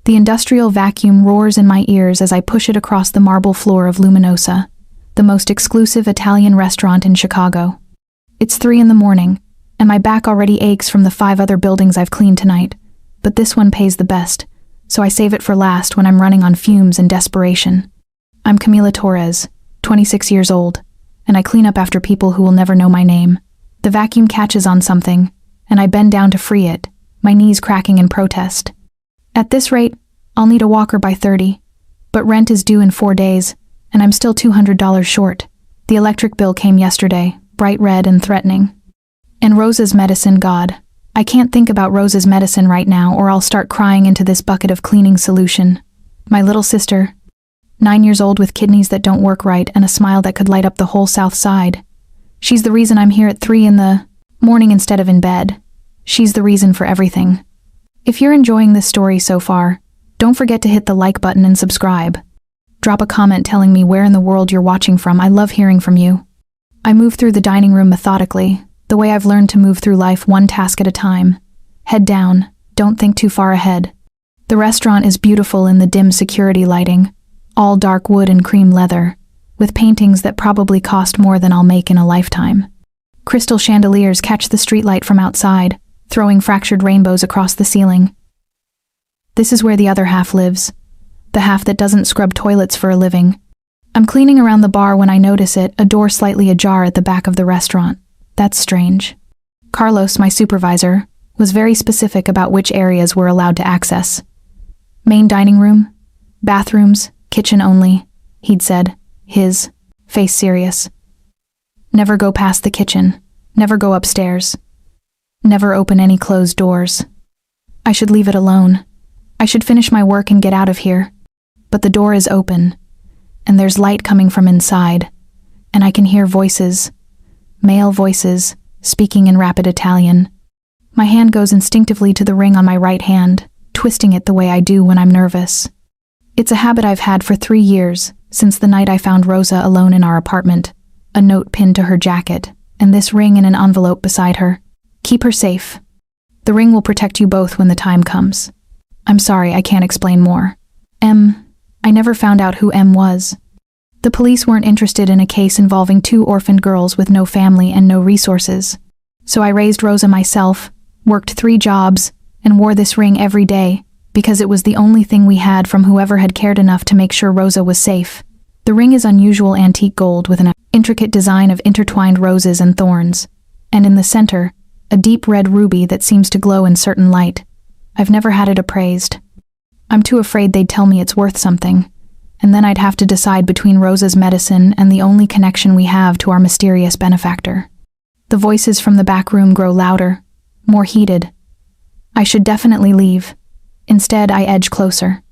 The industrial vacuum roars in my ears as I push it across the marble floor of Luminosa, the most exclusive Italian restaurant in Chicago. It's 3 in the morning, and my back already aches from the 5 other buildings I've cleaned tonight, but this one pays the best, so I save it for last when I'm running on fumes and desperation. I'm Camila Torres, 26 years old, and I clean up after people who will never know my name. The vacuum catches on something, and I bend down to free it, my knees cracking in protest. At this rate, I'll need a walker by 30, but rent is due in 4 days, and I'm still $200 short. The electric bill came yesterday, bright red and threatening. And Rosa's medicine, God. I can't think about Rosa's medicine right now or I'll start crying into this bucket of cleaning solution. My little sister, 9 years old with kidneys that don't work right and a smile that could light up the whole South Side. She's the reason I'm here at 3 in the morning instead of in bed. She's the reason for everything. If you're enjoying this story so far, don't forget to hit the like button and subscribe. Drop a comment telling me where in the world you're watching from. I love hearing from you. I move through the dining room methodically, the way I've learned to move through life one task at a time. Head down, don't think too far ahead. The restaurant is beautiful in the dim security lighting, all dark wood and cream leather, with paintings that probably cost more than I'll make in a lifetime. Crystal chandeliers catch the streetlight from outside, throwing fractured rainbows across the ceiling. This is where the other half lives, the half that doesn't scrub toilets for a living. I'm cleaning around the bar when I notice it, a door slightly ajar at the back of the restaurant. That's strange. Carlos, my supervisor, was very specific about which areas we're allowed to access. Main dining room, bathrooms, kitchen only, he'd said, his face serious. Never go past the kitchen, never go upstairs, never open any closed doors. I should leave it alone. I should finish my work and get out of here. But the door is open, and there's light coming from inside, and I can hear voices, male voices, speaking in rapid Italian. My hand goes instinctively to the ring on my right hand, twisting it the way I do when I'm nervous. It's a habit I've had for 3 years, since the night I found Rosa alone in our apartment, a note pinned to her jacket, and this ring in an envelope beside her. Keep her safe. The ring will protect you both when the time comes. I'm sorry, I can't explain more. I never found out who M was. The police weren't interested in a case involving 2 orphaned girls with no family and no resources. So I raised Rosa myself, worked 3 jobs, and wore this ring every day, because it was the only thing we had from whoever had cared enough to make sure Rosa was safe. The ring is unusual antique gold with an intricate design of intertwined roses and thorns, and in the center, a deep red ruby that seems to glow in certain light. I've never had it appraised. I'm too afraid they'd tell me it's worth something, and then I'd have to decide between Rosa's medicine and the only connection we have to our mysterious benefactor. The voices from the back room grow louder, more heated. I should definitely leave. Instead, I edge closer.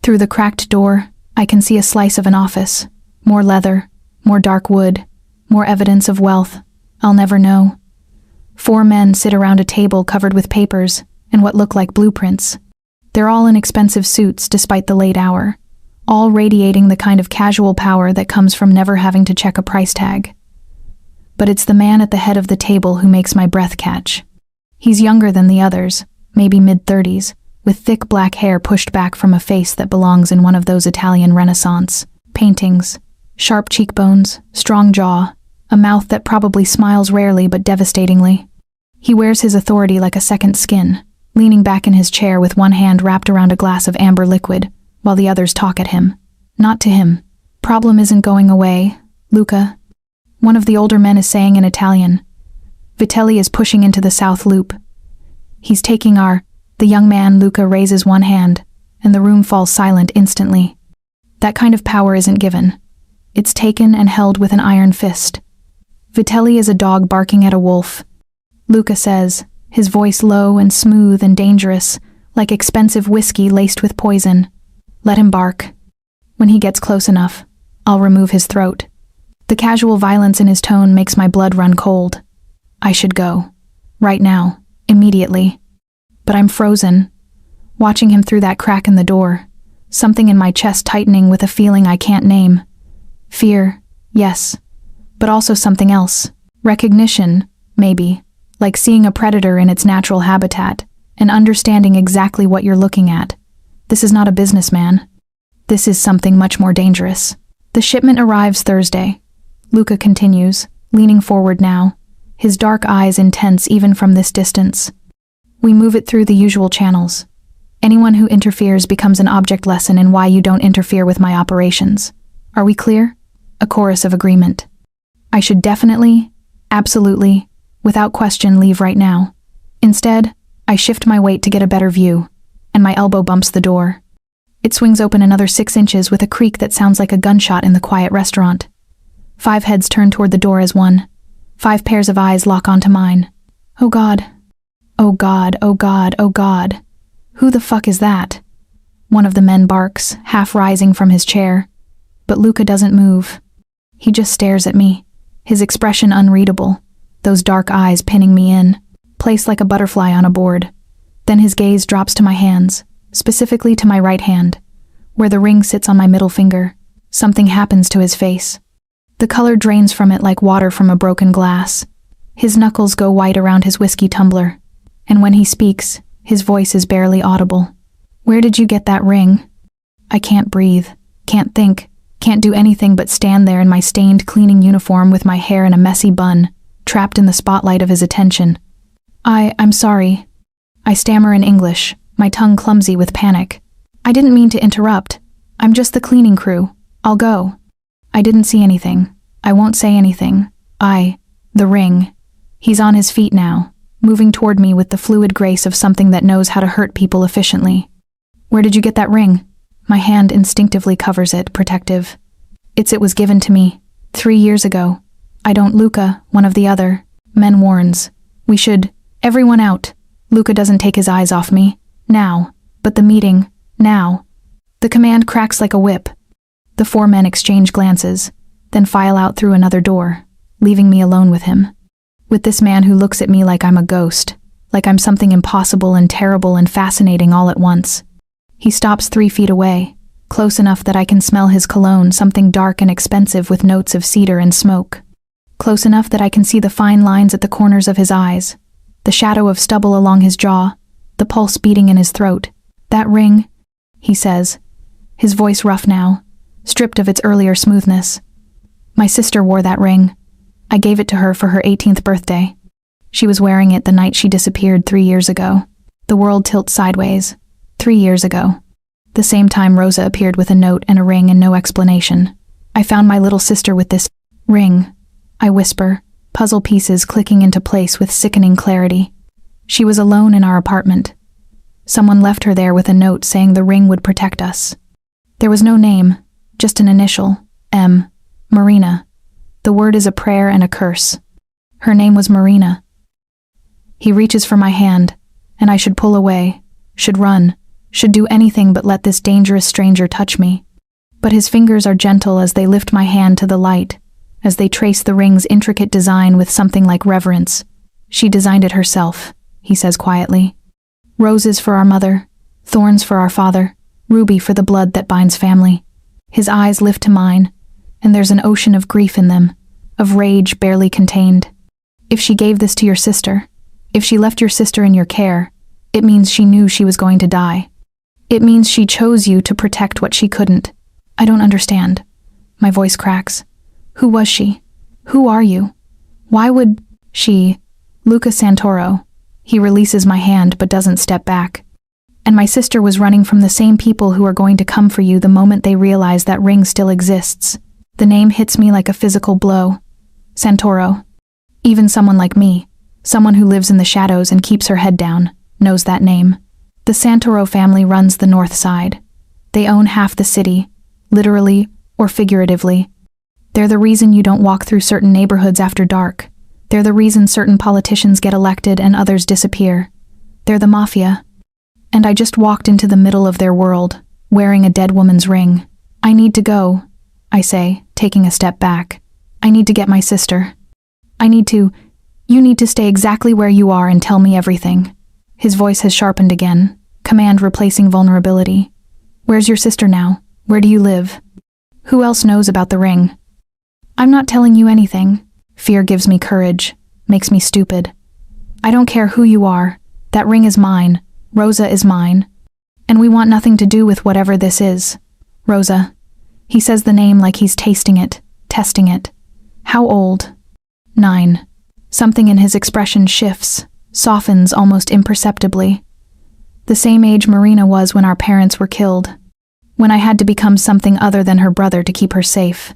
Through the cracked door, I can see a slice of an office. More leather, more dark wood, more evidence of wealth. I'll never know. 4 men sit around a table covered with papers and what look like blueprints. They're all in expensive suits despite the late hour, all radiating the kind of casual power that comes from never having to check a price tag. But it's the man at the head of the table who makes my breath catch. He's younger than the others, maybe mid-30s, with thick black hair pushed back from a face that belongs in one of those Italian Renaissance paintings. Sharp cheekbones, strong jaw, a mouth that probably smiles rarely but devastatingly. He wears his authority like a second skin, leaning back in his chair with one hand wrapped around a glass of amber liquid, while the others talk at him. Not to him. Problem isn't going away, Luca. One of the older men is saying in Italian. Vitelli is pushing into the south loop. He's taking our... The young man, Luca, raises one hand, and the room falls silent instantly. That kind of power isn't given. It's taken and held with an iron fist. Vitelli is a dog barking at a wolf. Luca says, his voice low and smooth and dangerous, like expensive whiskey laced with poison. Let him bark. When he gets close enough, I'll remove his throat. The casual violence in his tone makes my blood run cold. I should go. Right now. Immediately. But I'm frozen, watching him through that crack in the door, something in my chest tightening with a feeling I can't name. Fear, yes, but also something else. Recognition, maybe, like seeing a predator in its natural habitat and understanding exactly what you're looking at. This is not a businessman. This is something much more dangerous. The shipment arrives Thursday. Luca continues, leaning forward now, his dark eyes intense even from this distance. We move it through the usual channels. Anyone who interferes becomes an object lesson in why you don't interfere with my operations. Are we clear? A chorus of agreement. I should definitely, absolutely, without question leave right now. Instead, I shift my weight to get a better view, and my elbow bumps the door. It swings open another 6 inches with a creak that sounds like a gunshot in the quiet restaurant. 5 heads turn toward the door as one. 5 pairs of eyes lock onto mine. Oh God. Oh God, oh God, oh God. Who the fuck is that? One of the men barks, half rising from his chair. But Luca doesn't move. He just stares at me, his expression unreadable, those dark eyes pinning me in, placed like a butterfly on a board. Then his gaze drops to my hands, specifically to my right hand, where the ring sits on my middle finger. Something happens to his face. The color drains from it like water from a broken glass. His knuckles go white around his whiskey tumbler, and when he speaks, his voice is barely audible. Where did you get that ring? I can't breathe, can't think, can't do anything but stand there in my stained cleaning uniform with my hair in a messy bun, trapped in the spotlight of his attention. I'm sorry. I stammer in English, my tongue clumsy with panic. I didn't mean to interrupt. I'm just the cleaning crew. I'll go. I didn't see anything. I won't say anything. The ring. He's on his feet now, moving toward me with the fluid grace of something that knows how to hurt people efficiently. Where did you get that ring? My hand instinctively covers it, protective. It was given to me 3 years ago. I don't. Luca, one of the other men warns. We should. Everyone out. Luca doesn't take his eyes off me. Now. But the meeting. Now. The command cracks like a whip. The 4 men exchange glances, then file out through another door, leaving me alone with him. With this man who looks at me like I'm a ghost, like I'm something impossible and terrible and fascinating all at once. He stops 3 feet away, close enough that I can smell his cologne, something dark and expensive with notes of cedar and smoke. Close enough that I can see the fine lines at the corners of his eyes, the shadow of stubble along his jaw, the pulse beating in his throat. That ring, he says, his voice rough now, stripped of its earlier smoothness. My sister wore that ring. I gave it to her for her 18th birthday. She was wearing it the night she disappeared 3 years ago. The world tilts sideways. 3 years ago. The same time Rosa appeared with a note and a ring and no explanation. I found my little sister with this ring. I whisper, puzzle pieces clicking into place with sickening clarity. She was alone in our apartment. Someone left her there with a note saying the ring would protect us. There was no name, just an initial, M. Marina. The word is a prayer and a curse. Her name was Marina. He reaches for my hand, and I should pull away, should run, should do anything but let this dangerous stranger touch me. But his fingers are gentle as they lift my hand to the light, as they trace the ring's intricate design with something like reverence. She designed it herself, he says quietly. Roses for our mother, thorns for our father, ruby for the blood that binds family. His eyes lift to mine, and there's an ocean of grief in them, of rage barely contained. If she gave this to your sister, if she left your sister in your care, it means she knew she was going to die. It means she chose you to protect what she couldn't. I don't understand. My voice cracks. Who was she? Who are you? Why would she? Luca Santoro. He releases my hand but doesn't step back. And my sister was running from the same people who are going to come for you the moment they realize that ring still exists. The name hits me like a physical blow. Santoro. Even someone like me, someone who lives in the shadows and keeps her head down, knows that name. The Santoro family runs the north side. They own half the city, literally or figuratively. They're the reason you don't walk through certain neighborhoods after dark. They're the reason certain politicians get elected and others disappear. They're the Mafia. And I just walked into the middle of their world, wearing a dead woman's ring. I need to go, I say, taking a step back. I need to get my sister. You need to stay exactly where you are and tell me everything. His voice has sharpened again, command replacing vulnerability. Where's your sister now? Where do you live? Who else knows about the ring? I'm not telling you anything. Fear gives me courage, makes me stupid. I don't care who you are. That ring is mine. Rosa is mine. And we want nothing to do with whatever this is. Rosa. He says the name like he's tasting it, testing it. How old? 9. Something in his expression shifts, softens almost imperceptibly. The same age Marina was when our parents were killed. When I had to become something other than her brother to keep her safe.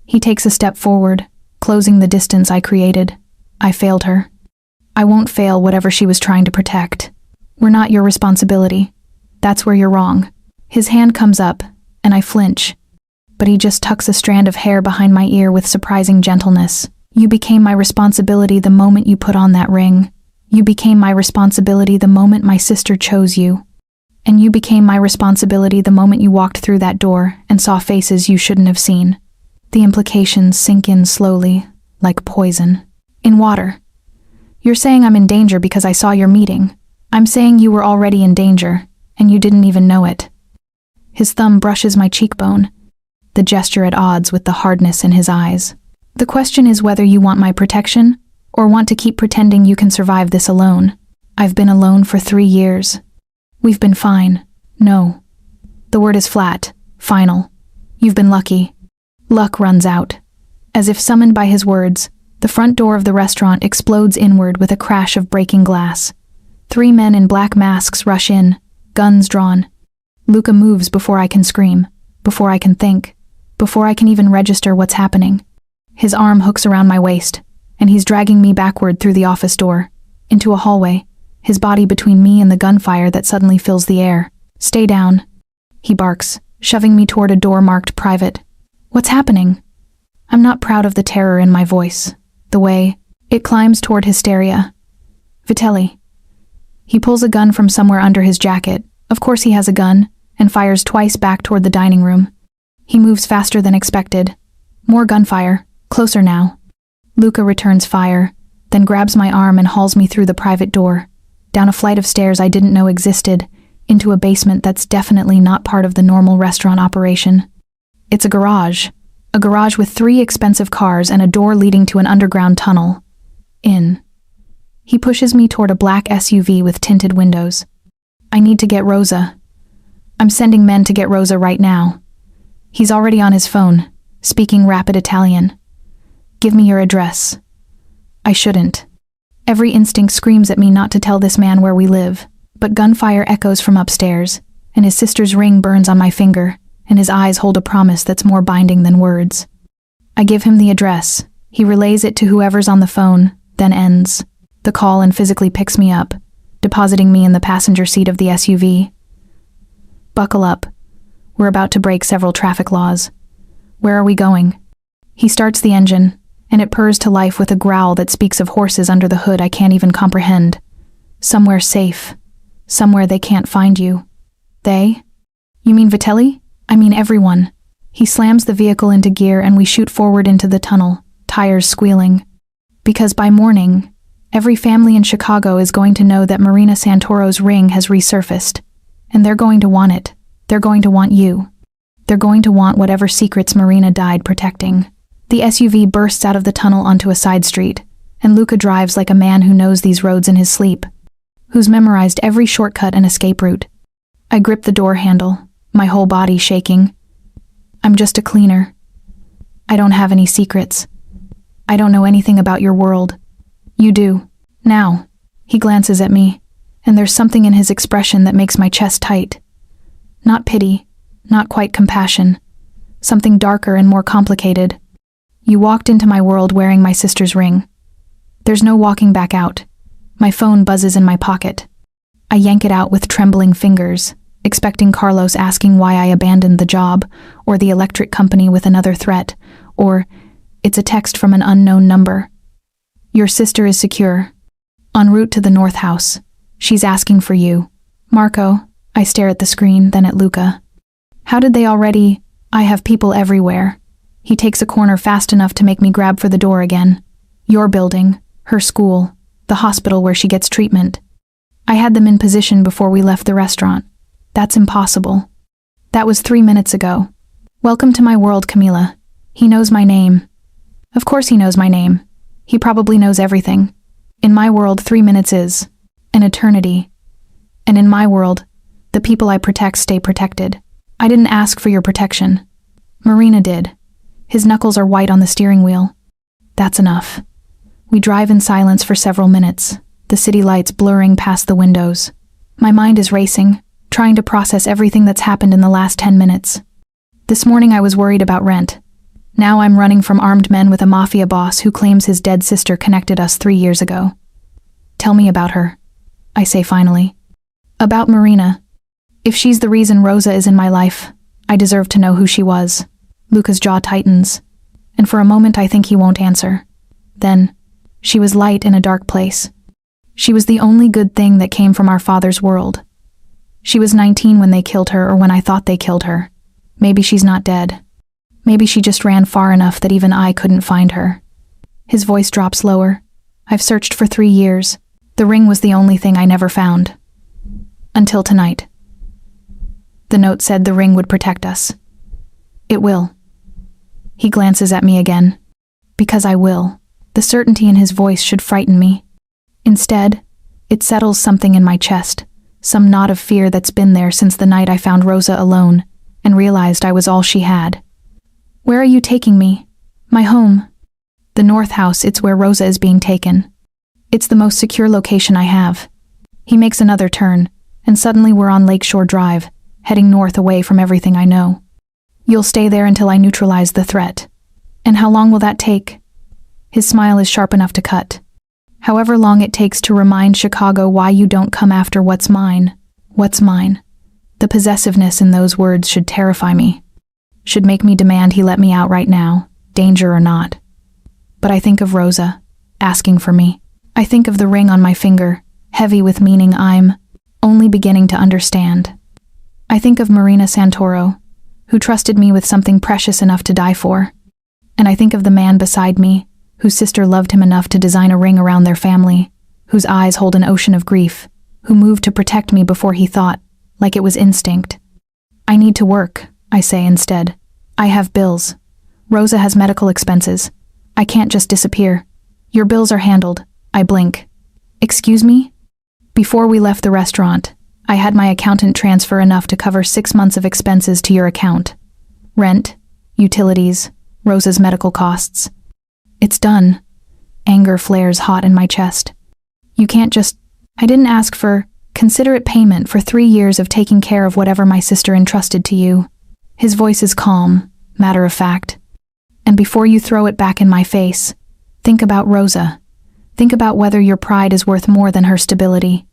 He takes a step forward, closing the distance I created. I failed her. I won't fail whatever she was trying to protect. We're not your responsibility. That's where you're wrong. His hand comes up, and I flinch. But he just tucks a strand of hair behind my ear with surprising gentleness. You became my responsibility the moment you put on that ring. You became my responsibility the moment my sister chose you. And you became my responsibility the moment you walked through that door and saw faces you shouldn't have seen. The implications sink in slowly, like poison. In water. You're saying I'm in danger because I saw your meeting. I'm saying you were already in danger, and you didn't even know it. His thumb brushes my cheekbone, the gesture at odds with the hardness in his eyes. The question is whether you want my protection, or want to keep pretending you can survive this alone. I've been alone for 3 years. We've been fine. No. The word is flat, final. You've been lucky. Luck runs out. As if summoned by his words, the front door of the restaurant explodes inward with a crash of breaking glass. 3 men in black masks rush in, guns drawn. Luca moves before I can scream, before I can think, before I can even register what's happening. His arm hooks around my waist, and he's dragging me backward through the office door, into a hallway, his body between me and the gunfire that suddenly fills the air. Stay down, he barks, shoving me toward a door marked private. What's happening? I'm not proud of the terror in my voice, the way it climbs toward hysteria. Vitelli. He pulls a gun from somewhere under his jacket. Of course he has a gun, and fires twice back toward the dining room. He moves faster than expected. More gunfire, closer now. Luca returns fire, then grabs my arm and hauls me through the private door, down a flight of stairs I didn't know existed, into a basement that's definitely not part of the normal restaurant operation. It's a garage with 3 expensive cars and a door leading to an underground tunnel. In. He pushes me toward a black SUV with tinted windows. I need to get Rosa. I'm sending men to get Rosa right now. He's already on his phone, speaking rapid Italian. Give me your address. I shouldn't. Every instinct screams at me not to tell this man where we live, but gunfire echoes from upstairs, and his sister's ring burns on my finger, and his eyes hold a promise that's more binding than words. I give him the address. He relays it to whoever's on the phone, then ends the call and physically picks me up, depositing me in the passenger seat of the SUV. Buckle up. We're about to break several traffic laws. Where are we going? He starts the engine, and it purrs to life with a growl that speaks of horses under the hood I can't even comprehend. Somewhere safe. Somewhere they can't find you. They? You mean Vitelli? I mean everyone. He slams the vehicle into gear and we shoot forward into the tunnel, tires squealing. Because by morning, every family in Chicago is going to know that Marina Santoro's ring has resurfaced. And they're going to want it. They're going to want you. They're going to want whatever secrets Marina died protecting. The SUV bursts out of the tunnel onto a side street, and Luca drives like a man who knows these roads in his sleep, who's memorized every shortcut and escape route. I grip the door handle, my whole body shaking. I'm just a cleaner. I don't have any secrets. I don't know anything about your world. You do. Now. He glances at me, and there's something in his expression that makes my chest tight. Not pity, not quite compassion. Something darker and more complicated. You walked into my world wearing my sister's ring. There's no walking back out. My phone buzzes in my pocket. I yank it out with trembling fingers, expecting Carlos asking why I abandoned the job, or the electric company with another threat, or it's a text from an unknown number. Your sister is secure. En route to the North House. She's asking for you. Marco, I stare at the screen, then at Luca. How did they already? I have people everywhere. He takes a corner fast enough to make me grab for the door again. Your building, her school, the hospital where she gets treatment. I had them in position before we left the restaurant. That's impossible. That was 3 minutes ago. Welcome to my world, Camila. He knows my name. Of course he knows my name. He probably knows everything. In my world, 3 minutes is an eternity. And in my world, The people I protect stay protected. I didn't ask for your protection. Marina did. His knuckles are white on the steering wheel. That's enough. We drive in silence for several minutes, the city lights blurring past the windows. My mind is racing, trying to process everything that's happened in the last 10 minutes. This morning I was worried about rent. Now I'm running from armed men with a mafia boss who claims his dead sister connected us 3 years ago. Tell me about her, I say finally. About Marina. If she's the reason Rosa is in my life, I deserve to know who she was. Luca's jaw tightens, and for a moment I think he won't answer. Then, she was light in a dark place. She was the only good thing that came from our father's world. She was 19 when they killed her, or when I thought they killed her. Maybe she's not dead. Maybe she just ran far enough that even I couldn't find her. His voice drops lower. I've searched for 3 years. The ring was the only thing I never found. Until tonight. The note said the ring would protect us. It will. He glances at me again. Because I will. The certainty in his voice should frighten me. Instead, it settles something in my chest, some knot of fear that's been there since the night I found Rosa alone and realized I was all she had. Where are you taking me? My home. The North House, it's where Rosa is being taken. It's the most secure location I have. He makes another turn, and suddenly we're on Lakeshore Drive, heading north away from everything I know. You'll stay there until I neutralize the threat. And how long will that take? His smile is sharp enough to cut. However long it takes to remind Chicago why you don't come after what's mine. What's mine? The possessiveness in those words should terrify me. Should make me demand he let me out right now, danger or not. But I think of Rosa, asking for me. I think of the ring on my finger, heavy with meaning I'm only beginning to understand. I think of Marina Santoro, who trusted me with something precious enough to die for. And I think of the man beside me, whose sister loved him enough to design a ring around their family, whose eyes hold an ocean of grief, who moved to protect me before he thought, like it was instinct. I need to work, I say instead. I have bills. Rosa has medical expenses. I can't just disappear. Your bills are handled. I blink. Excuse me? Before we left the restaurant, I had my accountant transfer enough to cover 6 months of expenses to your account. Rent, utilities, Rosa's medical costs. It's done. Anger flares hot in my chest. You can't just... I didn't ask for considerate payment for 3 years of taking care of whatever my sister entrusted to you. His voice is calm, matter of fact. And before you throw it back in my face, think about Rosa. Think about whether your pride is worth more than her stability.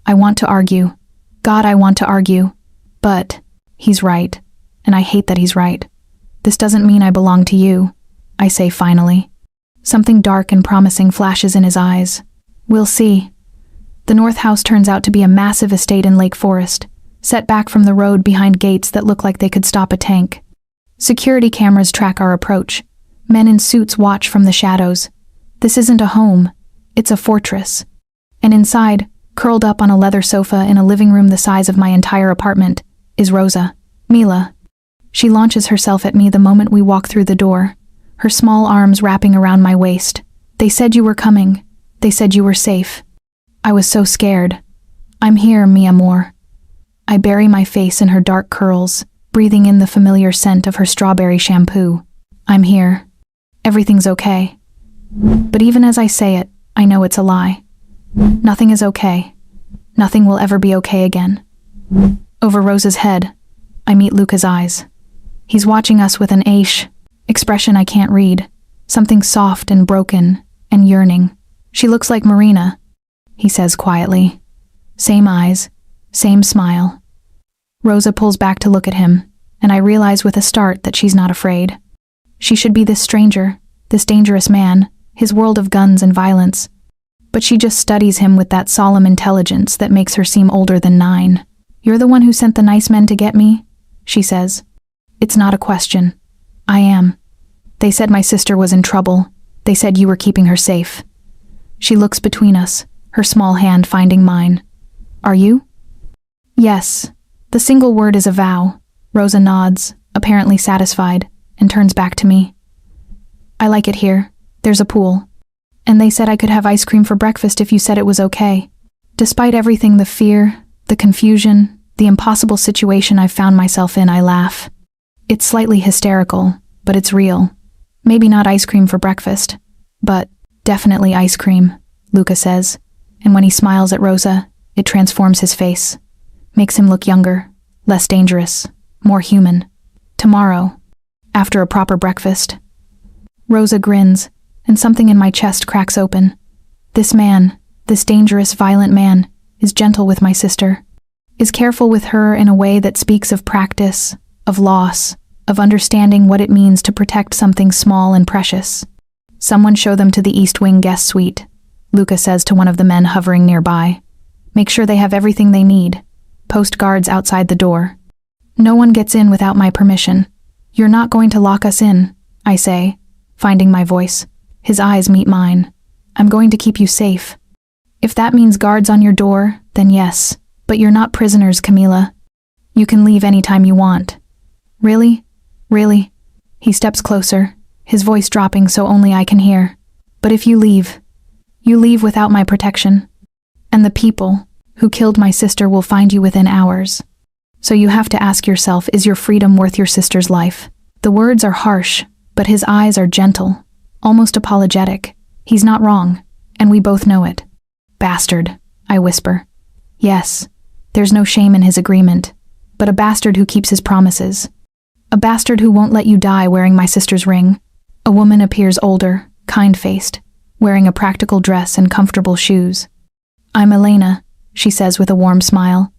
I want to argue. God, I want to argue. But he's right, and I hate that he's right. This doesn't mean I belong to you, I say finally. Something dark and promising flashes in his eyes. We'll see. The North House turns out to be a massive estate in Lake Forest, set back from the road behind gates that look like they could stop a tank. Security cameras track our approach. Men in suits watch from the shadows. This isn't a home, it's a fortress. And inside, curled up on a leather sofa in a living room the size of my entire apartment, is Rosa, Mila. She launches herself at me the moment we walk through the door, her small arms wrapping around my waist. They said you were coming. They said you were safe. I was so scared. I'm here, mi amor. I bury my face in her dark curls, breathing in the familiar scent of her strawberry shampoo. I'm here. Everything's okay. But even as I say it, I know it's a lie. Nothing is okay. Nothing will ever be okay again. Over Rosa's head, I meet Luca's eyes. He's watching us with an expression I can't read, something soft and broken and yearning. She looks like Marina, he says quietly. Same eyes, same smile. Rosa pulls back to look at him, and I realize with a start that she's not afraid. She should be this stranger, this dangerous man, his world of guns and violence. But she just studies him with that solemn intelligence that makes her seem older than 9. You're the one who sent the nice men to get me? She says. It's not a question. I am. They said my sister was in trouble. They said you were keeping her safe. She looks between us, her small hand finding mine. Are you? Yes. The single word is a vow. Rosa nods, apparently satisfied, and turns back to me. I like it here. There's a pool. And they said I could have ice cream for breakfast if you said it was okay. Despite everything, the fear, the confusion, The impossible situation I've found myself in, I laugh. It's slightly hysterical, but it's real. Maybe not ice cream for breakfast, but definitely ice cream, Luca says. And when he smiles at Rosa, it transforms his face. Makes him look younger, less dangerous, more human. Tomorrow, after a proper breakfast. Rosa grins, and something in my chest cracks open. This man, this dangerous, violent man, is gentle with my sister, is careful with her in a way that speaks of practice, of loss, of understanding what it means to protect something small and precious. Someone show them to the East Wing guest suite, Luca says to one of the men hovering nearby. Make sure they have everything they need. Post guards outside the door. No one gets in without my permission. You're not going to lock us in, I say, finding my voice. His eyes meet mine. I'm going to keep you safe. If that means guards on your door, then yes, but you're not prisoners, Camila. You can leave anytime you want. Really? Really? He steps closer, his voice dropping so only I can hear. But if you leave without my protection. And the people who killed my sister will find you within hours. So you have to ask yourself, is your freedom worth your sister's life? The words are harsh, but his eyes are gentle, almost apologetic. He's not wrong, and we both know it. Bastard, I whisper. Yes, there's no shame in his agreement, but a bastard who keeps his promises. A bastard who won't let you die wearing my sister's ring. A woman appears older, kind-faced, wearing a practical dress and comfortable shoes. I'm Elena, she says with a warm smile.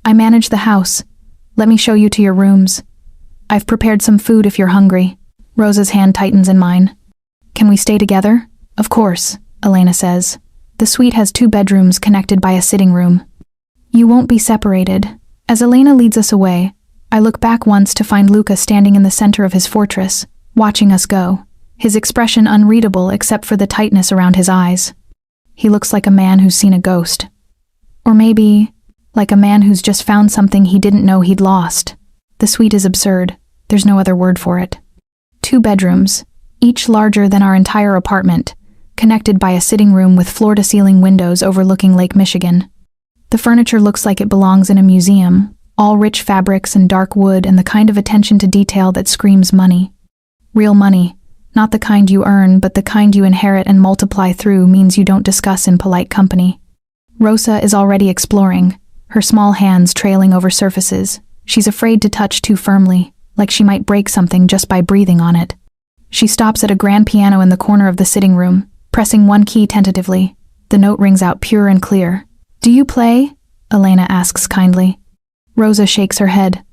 I manage the house. Let me show you to your rooms. I've prepared some food if you're hungry. Rosa's hand tightens in mine. Can we stay together? Of course, Elena says. The suite has 2 bedrooms connected by a sitting room. You won't be separated. As Elena leads us away, I look back once to find Luca standing in the center of his fortress, watching us go, his expression unreadable except for the tightness around his eyes. He looks like a man who's seen a ghost. Or maybe, like a man who's just found something he didn't know he'd lost. The suite is absurd. There's no other word for it. 2 bedrooms, each larger than our entire apartment, connected by a sitting room with floor-to-ceiling windows overlooking Lake Michigan. The furniture looks like it belongs in a museum, all rich fabrics and dark wood and the kind of attention to detail that screams money. Real money, not the kind you earn, but the kind you inherit and multiply through means you don't discuss in polite company. Rosa is already exploring, her small hands trailing over surfaces. She's afraid to touch too firmly, like she might break something just by breathing on it. She stops at a grand piano in the corner of the sitting room, pressing one key tentatively. The note rings out pure and clear. Do you play? Elena asks kindly. Rosa shakes her head,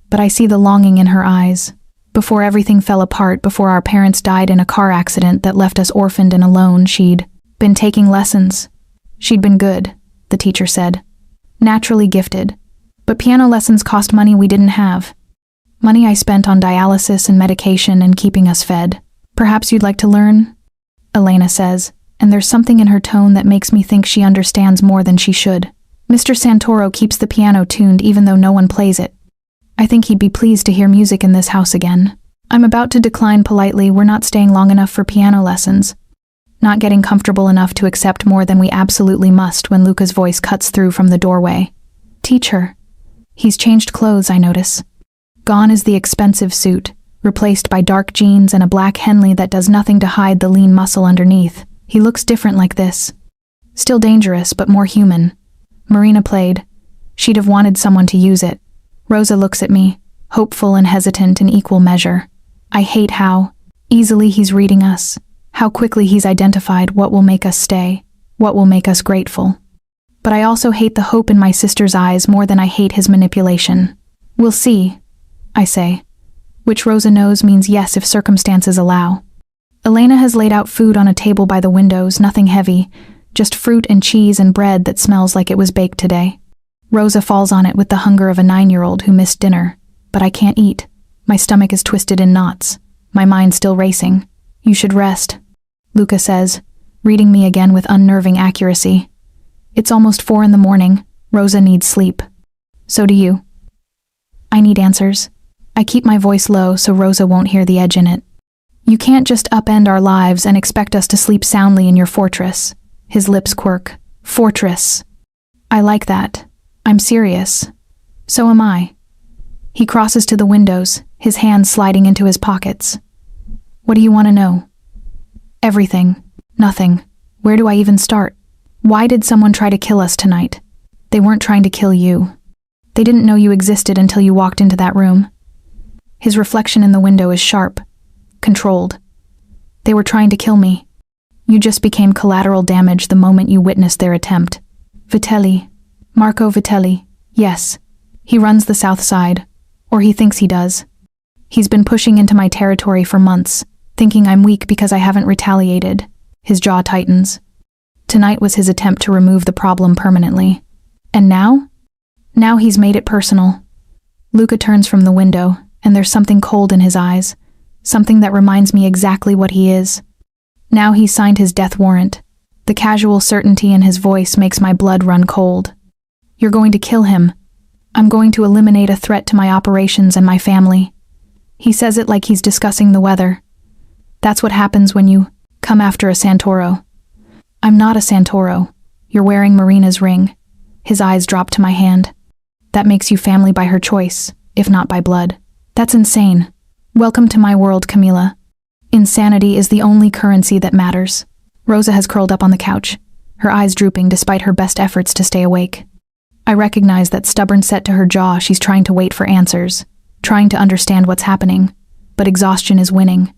but I see the longing in her eyes. Before everything fell apart, before our parents died in a car accident that left us orphaned and alone, she'd been taking lessons. She'd been good, the teacher said. Naturally gifted. But piano lessons cost money we didn't have. Money I spent on dialysis and medication and keeping us fed. Perhaps you'd like to learn? Elena says, and there's something in her tone that makes me think she understands more than she should. Mr. Santoro keeps the piano tuned even though no one plays it. I think he'd be pleased to hear music in this house again. I'm about to decline politely. We're not staying long enough for piano lessons. Not getting comfortable enough to accept more than we absolutely must when Luca's voice cuts through from the doorway. Teach her. He's changed clothes, I notice. Gone is the expensive suit, replaced by dark jeans and a black Henley that does nothing to hide the lean muscle underneath. He looks different like this. Still dangerous, but more human. Marina played. She'd have wanted someone to use it. Rosa looks at me, hopeful and hesitant in equal measure. I hate how easily he's reading us, how quickly he's identified what will make us stay, what will make us grateful. But I also hate the hope in my sister's eyes more than I hate his manipulation. We'll see, I say, which Rosa knows means yes if circumstances allow. Elena has laid out food on a table by the windows, nothing heavy, just fruit and cheese and bread that smells like it was baked today. Rosa falls on it with the hunger of a 9-year-old who missed dinner, but I can't eat. My stomach is twisted in knots, my mind still racing. You should rest, Luca says, reading me again with unnerving accuracy. It's almost 4 a.m. Rosa needs sleep. So do you. I need answers. I keep my voice low so Rosa won't hear the edge in it. You can't just upend our lives and expect us to sleep soundly in your fortress. His lips quirk. Fortress. I like that. I'm serious. So am I. He crosses to the windows, his hands sliding into his pockets. What do you want to know? Everything. Nothing. Where do I even start? Why did someone try to kill us tonight? They weren't trying to kill you. They didn't know you existed until you walked into that room. His reflection in the window is sharp, controlled. They were trying to kill me. You just became collateral damage the moment you witnessed their attempt. Vitelli. Marco Vitelli. Yes. He runs the South Side. Or he thinks he does. He's been pushing into my territory for months, thinking I'm weak because I haven't retaliated. His jaw tightens. Tonight was his attempt to remove the problem permanently. And now? Now he's made it personal. Luca turns from the window, and there's something cold in his eyes, something that reminds me exactly what he is. Now he's signed his death warrant. The casual certainty in his voice makes my blood run cold. You're going to kill him. I'm going to eliminate a threat to my operations and my family. He says it like he's discussing the weather. That's what happens when you come after a Santoro. I'm not a Santoro. You're wearing Marina's ring. His eyes drop to my hand. That makes you family by her choice, if not by blood. That's insane. Welcome to my world, Camila. Insanity is the only currency that matters. Rosa has curled up on the couch, her eyes drooping despite her best efforts to stay awake. I recognize that stubborn set to her jaw. She's trying to wait for answers, trying to understand what's happening, but exhaustion is winning.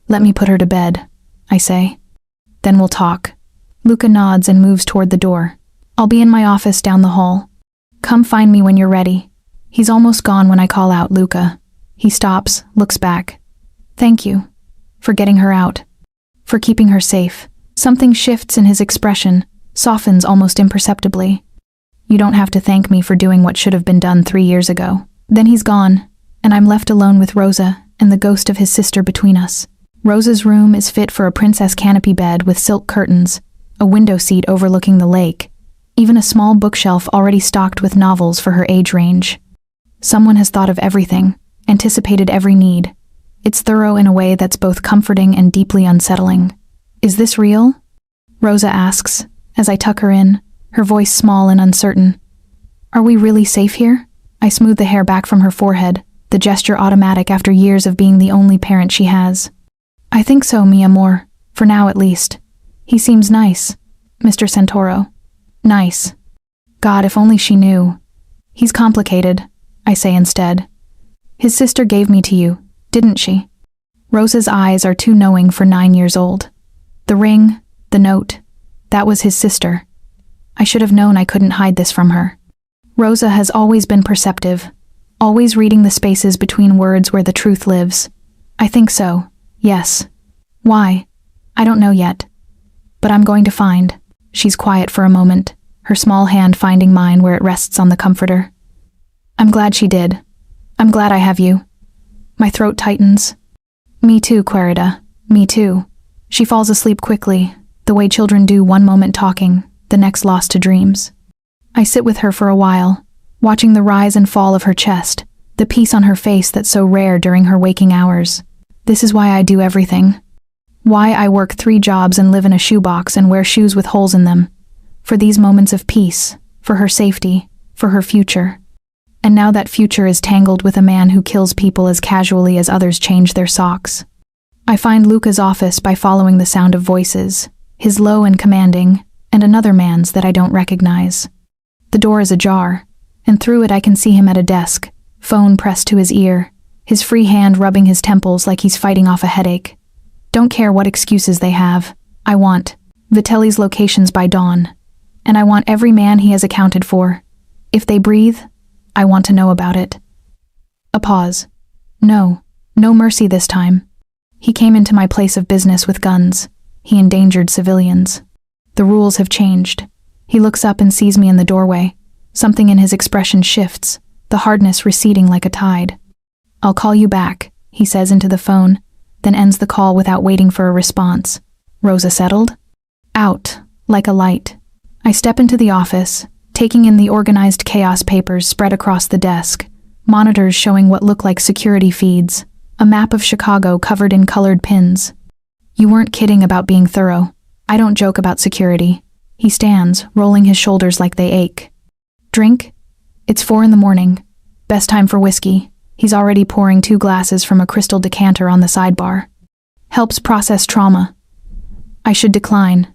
Let me put her to bed, I say. Then we'll talk. Luca nods and moves toward the door. I'll be in my office down the hall. Come find me when you're ready. He's almost gone when I call out, Luca. He stops, looks back. Thank you. For getting her out. For keeping her safe. Something shifts in his expression, softens almost imperceptibly. You don't have to thank me for doing what should have been done 3 years ago. Then he's gone, and I'm left alone with Rosa and the ghost of his sister between us. Rosa's room is fit for a princess canopy bed with silk curtains, a window seat overlooking the lake, even a small bookshelf already stocked with novels for her age range. Someone has thought of everything, anticipated every need. It's thorough in a way that's both comforting and deeply unsettling. Is this real? Rosa asks, as I tuck her in, her voice small and uncertain. Are we really safe here? I smooth the hair back from her forehead, the gesture automatic after years of being the only parent she has. I think so, mi amor, for now at least. He seems nice, Mr. Santoro. Nice. God, if only she knew. He's complicated, I say instead. His sister gave me to you, didn't she? Rosa's eyes are too knowing for 9 years old. The ring, the note, that was his sister. I should have known I couldn't hide this from her. Rosa has always been perceptive, always reading the spaces between words where the truth lives. I think so, yes. Why? I don't know yet. But I'm going to find. She's quiet for a moment, her small hand finding mine where it rests on the comforter. I'm glad she did. I'm glad I have you. My throat tightens. Me too, Querida. Me too. She falls asleep quickly, the way children do, one moment talking, the next lost to dreams. I sit with her for a while, watching the rise and fall of her chest, the peace on her face that's so rare during her waking hours. This is why I do everything. Why I work 3 jobs and live in a shoebox and wear shoes with holes in them. For these moments of peace, for her safety, for her future. And now that future is tangled with a man who kills people as casually as others change their socks. I find Luca's office by following the sound of voices, his low and commanding, and another man's that I don't recognize. The door is ajar, and through it I can see him at a desk, phone pressed to his ear, his free hand rubbing his temples like he's fighting off a headache. Don't care what excuses they have. I want Vitelli's locations by dawn, and I want every man he has accounted for. If they breathe, I want to know about it. A pause. No mercy this time. He came into my place of business with guns. He endangered civilians. The rules have changed. He looks up and sees me in the doorway. Something in his expression shifts, the hardness receding like a tide. I'll call you back, he says into the phone, then ends the call without waiting for a response. Rosa settled? Out, like a light. I step into the office, taking in the organized chaos papers spread across the desk, monitors showing what look like security feeds, a map of Chicago covered in colored pins. You weren't kidding about being thorough. I don't joke about security. He stands, rolling his shoulders like they ache. Drink? It's 4 in the morning. Best time for whiskey. He's already pouring 2 glasses from a crystal decanter on the sidebar. Helps process trauma. I should decline.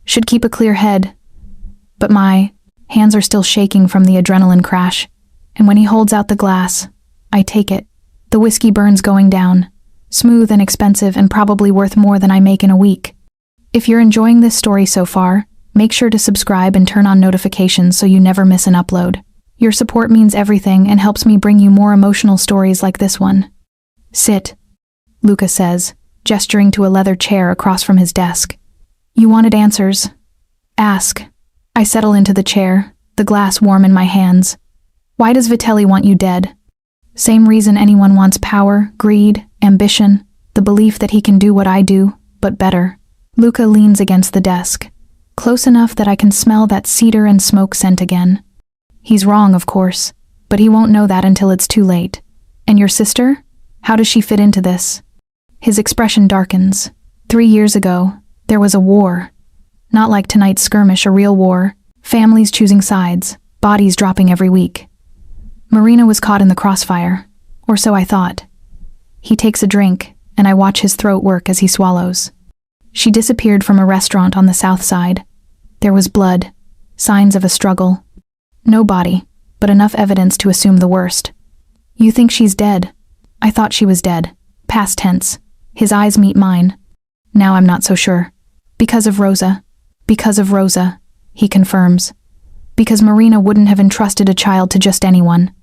Should keep a clear head. But my hands are still shaking from the adrenaline crash, and when he holds out the glass, I take it. The whiskey burns going down. Smooth and expensive and probably worth more than I make in a week. If you're enjoying this story so far, make sure to subscribe and turn on notifications so you never miss an upload. Your support means everything and helps me bring you more emotional stories like this one. Sit, Luca says, gesturing to a leather chair across from his desk. You wanted answers? Ask. I settle into the chair, the glass warm in my hands. Why does Vitelli want you dead? Same reason anyone wants power, greed, ambition, the belief that he can do what I do, but better. Luca leans against the desk, close enough that I can smell that cedar and smoke scent again. He's wrong, of course, but he won't know that until it's too late. And your sister? How does she fit into this? His expression darkens. 3 years ago, there was a war. Not like tonight's skirmish, a real war. Families choosing sides, bodies dropping every week. Marina was caught in the crossfire, or so I thought. He takes a drink, and I watch his throat work as he swallows. She disappeared from a restaurant on the south side. There was blood, signs of a struggle. No body, but enough evidence to assume the worst. You think she's dead? I thought she was dead. Past tense. His eyes meet mine. Now I'm not so sure. Because of Rosa. Because of Rosa, he confirms. Because Marina wouldn't have entrusted a child to just anyone.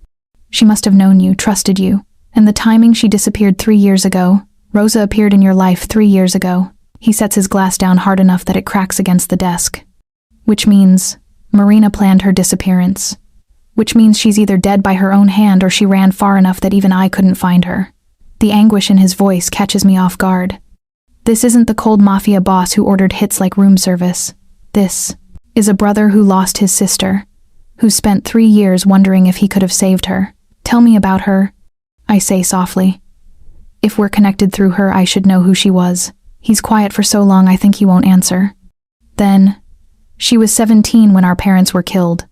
She must have known you, trusted you. And the timing she disappeared 3 years ago, Rosa appeared in your life 3 years ago. He sets his glass down hard enough that it cracks against the desk. Which means Marina planned her disappearance. Which means she's either dead by her own hand or she ran far enough that even I couldn't find her. The anguish in his voice catches me off guard. This isn't the cold mafia boss who ordered hits like room service. This is a brother who lost his sister, who spent 3 years wondering if he could have saved her. Tell me about her, I say softly. If we're connected through her, I should know who she was. He's quiet for so long I think he won't answer. Then, she was 17 when our parents were killed.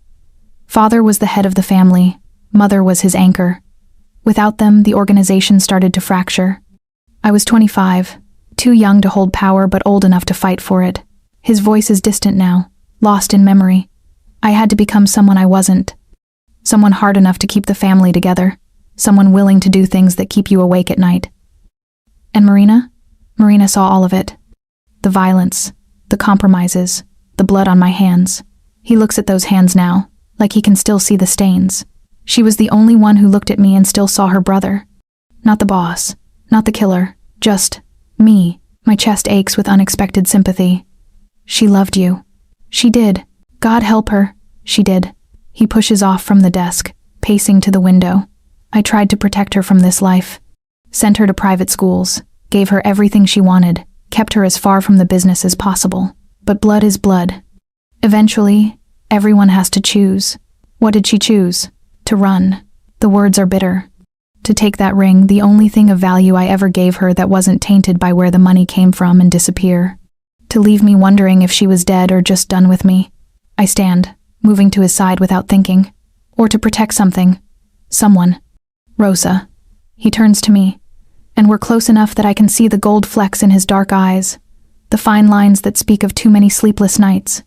Father was the head of the family, mother was his anchor. Without them, the organization started to fracture. I was 25, too young to hold power but old enough to fight for it. His voice is distant now, lost in memory. I had to become someone I wasn't. Someone hard enough to keep the family together. Someone willing to do things that keep you awake at night. And Marina? Marina saw all of it. The violence, the compromises, the blood on my hands. He looks at those hands now, like he can still see the stains. She was the only one who looked at me and still saw her brother. Not the boss, not the killer, just me. My chest aches with unexpected sympathy. She loved you. She did. God help her. She did. He pushes off from the desk, pacing to the window. I tried to protect her from this life. Sent her to private schools, gave her everything she wanted, kept her as far from the business as possible. But blood is blood. Eventually, everyone has to choose. What did she choose? To run. The words are bitter. To take that ring, the only thing of value I ever gave her that wasn't tainted by where the money came from, and disappear. To leave me wondering if she was dead or just done with me. I stand, moving to his side without thinking. Or to protect something. Someone. Rosa. He turns to me, and we're close enough that I can see the gold flecks in his dark eyes, the fine lines that speak of too many sleepless nights.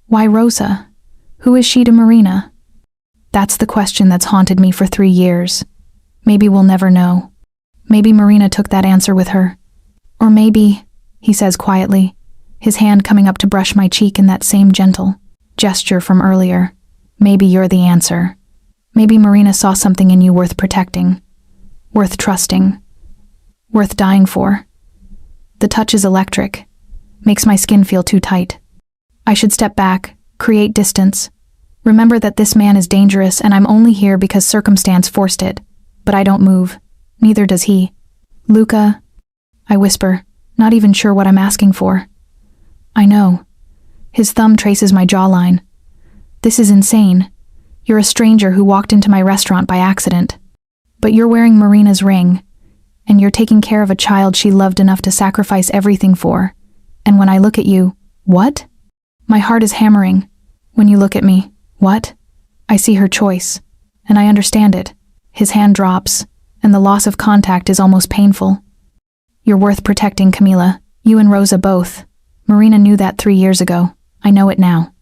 Why Rosa? Who is she to Marina? That's the question that's haunted me for 3 years. Maybe we'll never know. Maybe Marina took that answer with her. Or maybe, he says quietly, his hand coming up to brush my cheek in that same gentle gesture from earlier. Maybe you're the answer. Maybe Marina saw something in you worth protecting, worth trusting, worth dying for. The touch is electric, makes my skin feel too tight. I should step back, create distance. Remember that this man is dangerous and I'm only here because circumstance forced it. But I don't move. Neither does he. Luca, I whisper, not even sure what I'm asking for. I know. His thumb traces my jawline. This is insane. You're a stranger who walked into my restaurant by accident. But you're wearing Marina's ring, and you're taking care of a child she loved enough to sacrifice everything for. And when I look at you, what? My heart is hammering. When you look at me, what? I see her choice. and I understand it. His hand drops, and the loss of contact is almost painful. You're worth protecting, Camila. You and Rosa both. Marina knew that 3 years ago. I know it now.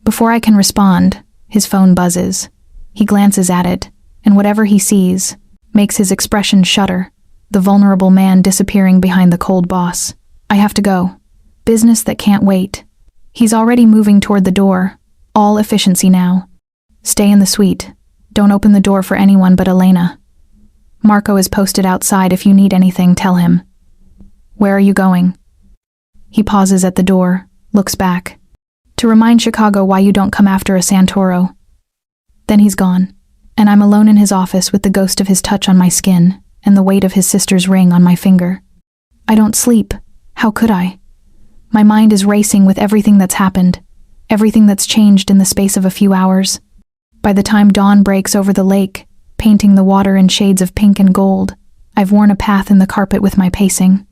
Before I can respond, his phone buzzes. He glances at it, and whatever he sees makes his expression shudder, the vulnerable man disappearing behind the cold boss. I have to go. Business that can't wait. He's already moving toward the door, all efficiency now. Stay in the suite. Don't open the door for anyone but Elena. Marco is posted outside. If you need anything, tell him. Where are you going? He pauses at the door, looks back. To remind Chicago why you don't come after a Santoro. Then he's gone, and I'm alone in his office with the ghost of his touch on my skin and the weight of his sister's ring on my finger. I don't sleep. How could I? My mind is racing with everything that's happened, everything that's changed in the space of a few hours. By the time dawn breaks over the lake, painting the water in shades of pink and gold, I've worn a path in the carpet with my pacing.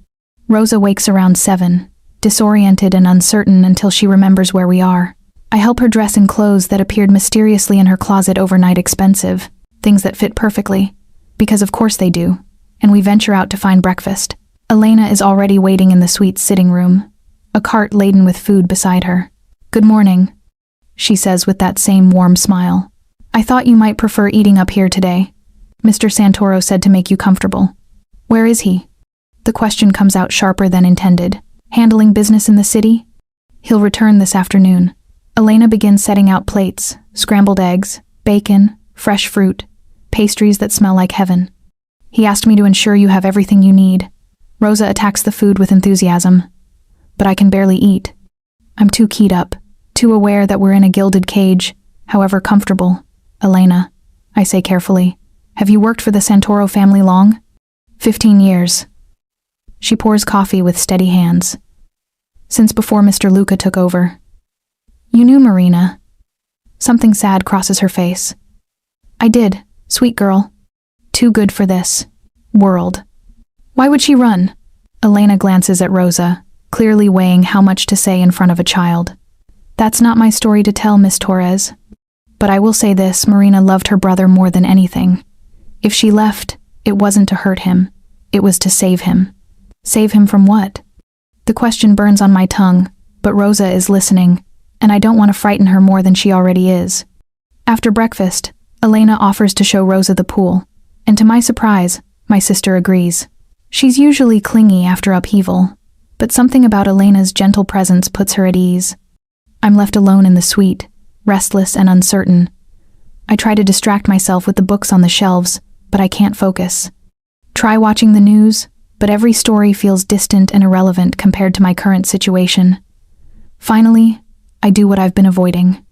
Rosa wakes around 7, disoriented and uncertain until she remembers where we are. I help her dress in clothes that appeared mysteriously in her closet overnight, expensive, things that fit perfectly, because of course they do, and we venture out to find breakfast. Elena is already waiting in the suite's sitting room, a cart laden with food beside her. Good morning, she says with that same warm smile. I thought you might prefer eating up here today. Mr. Santoro said to make you comfortable. Where is he? The question comes out sharper than intended. Handling business in the city? He'll return this afternoon. Elena begins setting out plates, scrambled eggs, bacon, fresh fruit, pastries that smell like heaven. He asked me to ensure you have everything you need. Rosa attacks the food with enthusiasm. But I can barely eat. I'm too keyed up, too aware that we're in a gilded cage, however comfortable. Elena, I say carefully, have you worked for the Santoro family long? 15 years. She pours coffee with steady hands. Since before Mr. Luca took over. You knew Marina. Something sad crosses her face. I did, sweet girl. Too good for this world. Why would she run? Elena glances at Rosa, clearly weighing how much to say in front of a child. That's not my story to tell, Miss Torres. But I will say this, Marina loved her brother more than anything. If she left, it wasn't to hurt him. It was to save him. Save him from what? The question burns on my tongue, but Rosa is listening, and I don't want to frighten her more than she already is. After breakfast, Elena offers to show Rosa the pool, and to my surprise, my sister agrees. She's usually clingy after upheaval, but something about Elena's gentle presence puts her at ease. I'm left alone in the suite, restless and uncertain. I try to distract myself with the books on the shelves, but I can't focus. Try watching the news, but every story feels distant and irrelevant compared to my current situation. Finally, I do what I've been avoiding.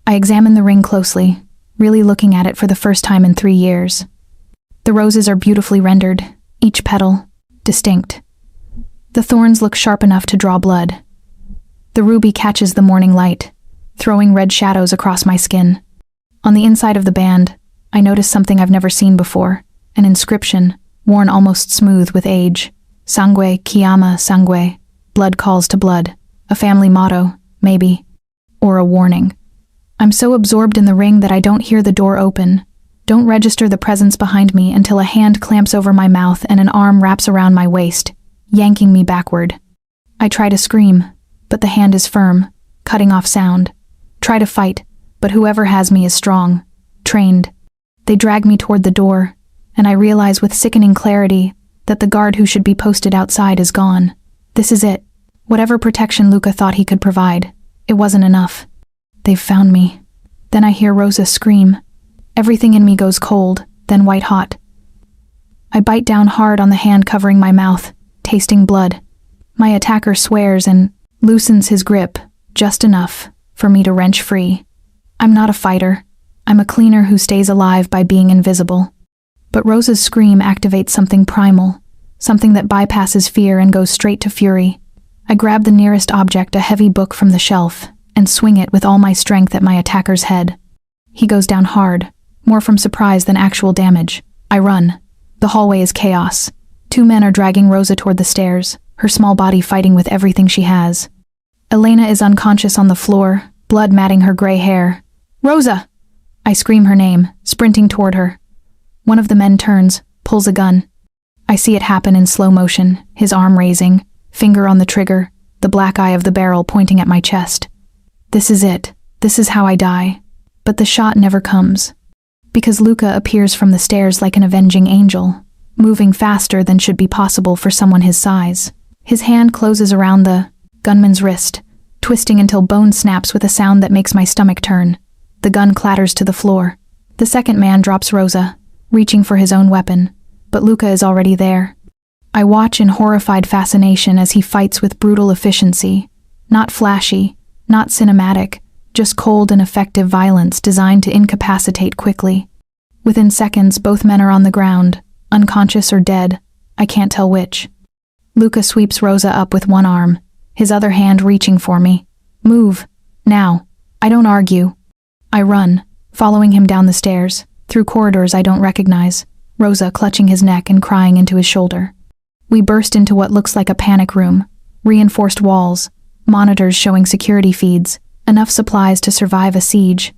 I examine the ring closely, really looking at it for the first time in 3 years. The roses are beautifully rendered, each petal distinct. The thorns look sharp enough to draw blood. The ruby catches the morning light, throwing red shadows across my skin. On the inside of the band, I notice something I've never seen before, an inscription, worn almost smooth with age. Sangue chiama sangue, blood calls to blood, a family motto, maybe, or a warning. I'm so absorbed in the ring that I don't hear the door open, don't register the presence behind me until a hand clamps over my mouth and an arm wraps around my waist, yanking me backward. I try to scream, but the hand is firm, cutting off sound. Try to fight, but whoever has me is strong, trained. They drag me toward the door, and I realize with sickening clarity that the guard who should be posted outside is gone. This is it. Whatever protection Luca thought he could provide, it wasn't enough. They've found me. Then I hear Rosa scream. Everything in me goes cold, then white-hot. I bite down hard on the hand covering my mouth, tasting blood. My attacker swears and loosens his grip, just enough for me to wrench free. I'm not a fighter. I'm a cleaner who stays alive by being invisible. But Rosa's scream activates something primal, something that bypasses fear and goes straight to fury. I grab the nearest object, a heavy book from the shelf, and swing it with all my strength at my attacker's head. He goes down hard, more from surprise than actual damage. I run. The hallway is chaos. 2 men are dragging Rosa toward the stairs, her small body fighting with everything she has. Elena is unconscious on the floor, blood matting her gray hair. Rosa! I scream her name, sprinting toward her. One of the men turns, pulls a gun. I see it happen in slow motion, his arm raising, finger on the trigger, the black eye of the barrel pointing at my chest. This is it. This is how I die. But the shot never comes. Because Luca appears from the stairs like an avenging angel, moving faster than should be possible for someone his size. His hand closes around the gunman's wrist, twisting until bone snaps with a sound that makes my stomach turn. The gun clatters to the floor. The second man drops Rosa, reaching for his own weapon, but Luca is already there. I watch in horrified fascination as he fights with brutal efficiency. Not flashy, not cinematic, just cold and effective violence designed to incapacitate quickly. Within seconds, both men are on the ground, unconscious or dead, I can't tell which. Luca sweeps Rosa up with one arm, his other hand reaching for me. Move, now. I don't argue. I run, following him down the stairs, through corridors I don't recognize, Rosa clutching his neck and crying into his shoulder. We burst into what looks like a panic room, reinforced walls, monitors showing security feeds, enough supplies to survive a siege.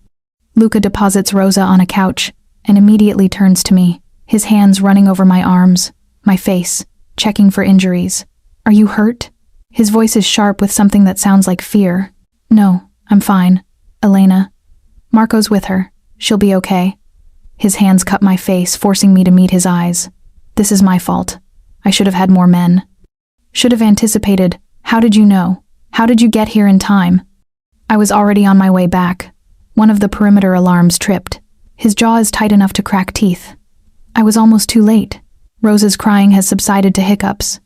Luca deposits Rosa on a couch and immediately turns to me, his hands running over my arms, my face, checking for injuries. Are you hurt? His voice is sharp with something that sounds like fear. No, I'm fine. Elena. Marco's with her. She'll be okay. His hands cut my face, forcing me to meet his eyes. This is my fault. I should have had more men. Should have anticipated. How did you know? How did you get here in time? I was already on my way back. One of the perimeter alarms tripped. His jaw is tight enough to crack teeth. I was almost too late. Rosa's crying has subsided to hiccups.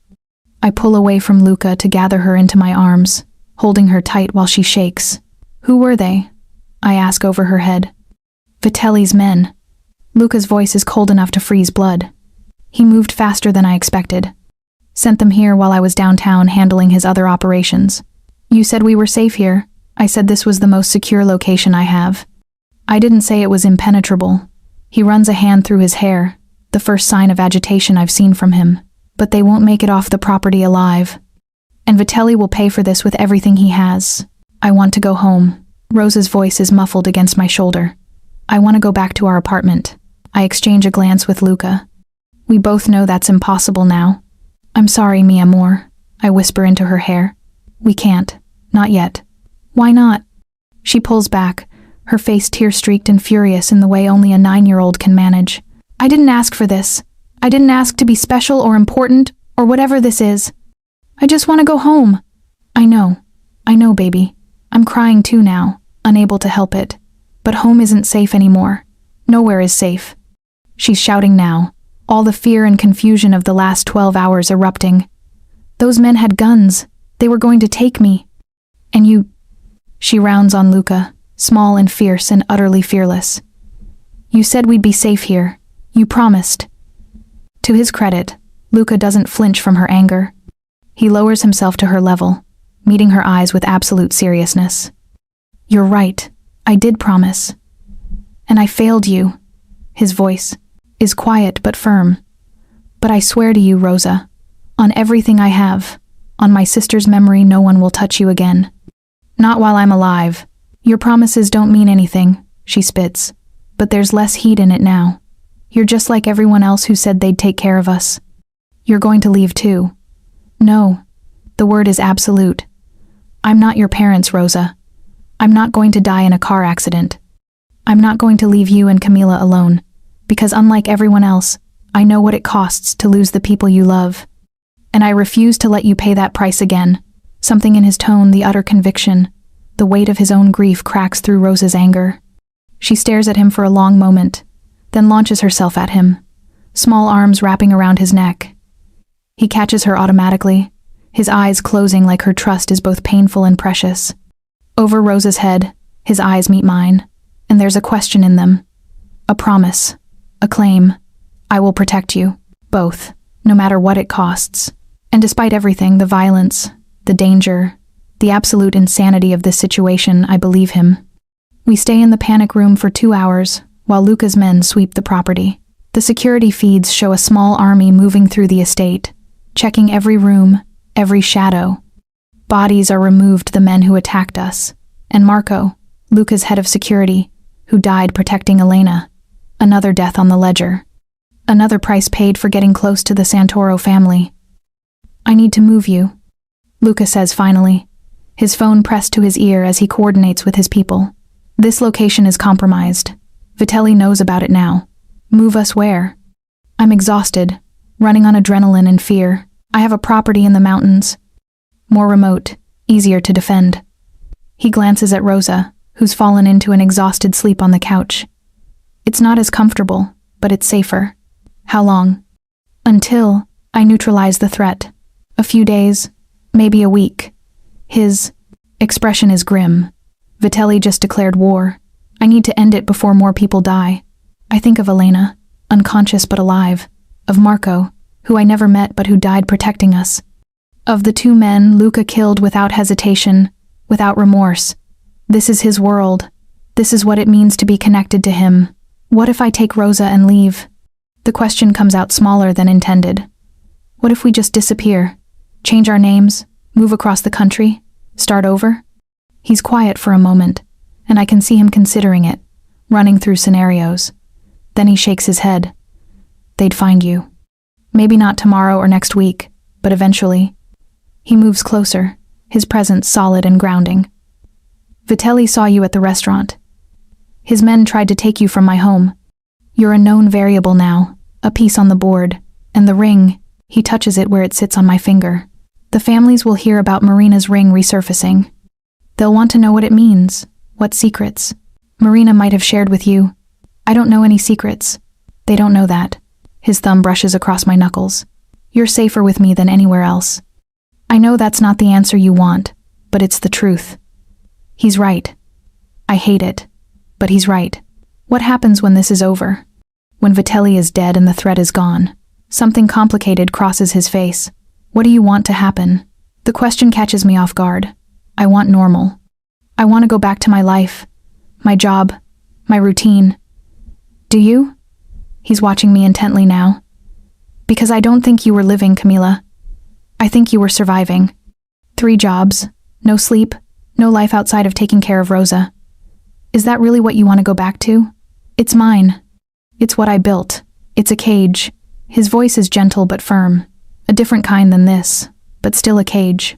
I pull away from Luca to gather her into my arms, holding her tight while she shakes. Who were they? I ask over her head. Vitelli's men. Luca's voice is cold enough to freeze blood. He moved faster than I expected. Sent them here while I was downtown handling his other operations. You said we were safe here. I said this was the most secure location I have. I didn't say it was impenetrable. He runs a hand through his hair, the first sign of agitation I've seen from him. But they won't make it off the property alive. And Vitelli will pay for this with everything he has. I want to go home. Rosa's voice is muffled against my shoulder. I want to go back to our apartment. I exchange a glance with Luca. We both know that's impossible now. I'm sorry, mi amor. I whisper into her hair. We can't. Not yet. Why not? She pulls back, her face tear-streaked and furious in the way only a 9-year-old can manage. I didn't ask for this. I didn't ask to be special or important or whatever this is. I just want to go home. I know, baby. I'm crying too now, unable to help it. But home isn't safe anymore. Nowhere is safe. She's shouting now, all the fear and confusion of the last 12 hours erupting. Those men had guns. They were going to take me. And you... She rounds on Luca, small and fierce and utterly fearless. You said we'd be safe here. You promised. To his credit, Luca doesn't flinch from her anger. He lowers himself to her level, meeting her eyes with absolute seriousness. You're right. I did promise. And I failed you. His voice is quiet but firm. But I swear to you, Rosa, on everything I have, on my sister's memory, no one will touch you again. Not while I'm alive. Your promises don't mean anything, she spits. But there's less heat in it now. You're just like everyone else who said they'd take care of us. You're going to leave too. No. The word is absolute. I'm not your parents, Rosa. I'm not going to die in a car accident. I'm not going to leave you and Camila alone, because unlike everyone else, I know what it costs to lose the people you love. And I refuse to let you pay that price again. Something in his tone, the utter conviction, the weight of his own grief cracks through Rosa's anger. She stares at him for a long moment, then launches herself at him, small arms wrapping around his neck. He catches her automatically, his eyes closing like her trust is both painful and precious. Over Rosa's head, his eyes meet mine, and there's a question in them. A promise. A claim. I will protect you. Both. No matter what it costs. And despite everything, the violence, the danger, the absolute insanity of this situation, I believe him. We stay in the panic room for 2 hours, while Luca's men sweep the property. The security feeds show a small army moving through the estate, checking every room, every shadow. Bodies are removed, the men who attacked us, and Marco, Luca's head of security, who died protecting Elena. Another death on the ledger. Another price paid for getting close to the Santoro family. I need to move you, Luca says finally, his phone pressed to his ear as he coordinates with his people. This location is compromised. Vitelli knows about it now. Move us where? I'm exhausted, running on adrenaline and fear. I have a property in the mountains. More remote, easier to defend. He glances at Rosa, who's fallen into an exhausted sleep on the couch. It's not as comfortable, but it's safer. How long? Until I neutralize the threat. A few days, maybe a week. His expression is grim. Vitelli just declared war. I need to end it before more people die. I think of Elena, unconscious but alive. Of Marco, who I never met but who died protecting us. Of the two men Luca killed without hesitation, without remorse. This is his world. This is what it means to be connected to him. What if I take Rosa and leave? The question comes out smaller than intended. What if we just disappear? Change our names? Move across the country? Start over? He's quiet for a moment, and I can see him considering it, running through scenarios. Then he shakes his head. They'd find you. Maybe not tomorrow or next week, but eventually. He moves closer, his presence solid and grounding. Vitelli saw you at the restaurant. His men tried to take you from my home. You're a known variable now, a piece on the board, and the ring, he touches it where it sits on my finger. The families will hear about Marina's ring resurfacing. They'll want to know what it means, what secrets. Marina might have shared with you. I don't know any secrets. They don't know that. His thumb brushes across my knuckles. You're safer with me than anywhere else. I know that's not the answer you want, but it's the truth. He's right. I hate it, but he's right. What happens when this is over? When Vitelli is dead and the threat is gone? Something complicated crosses his face. What do you want to happen? The question catches me off guard. I want normal. I want to go back to my life, my job, my routine. Do you? He's watching me intently now. Because I don't think you were living, Camila. I think you were surviving. 3 jobs, no sleep, no life outside of taking care of Rosa. Is that really what you want to go back to? It's mine. It's what I built. It's a cage. His voice is gentle but firm. A different kind than this, but still a cage.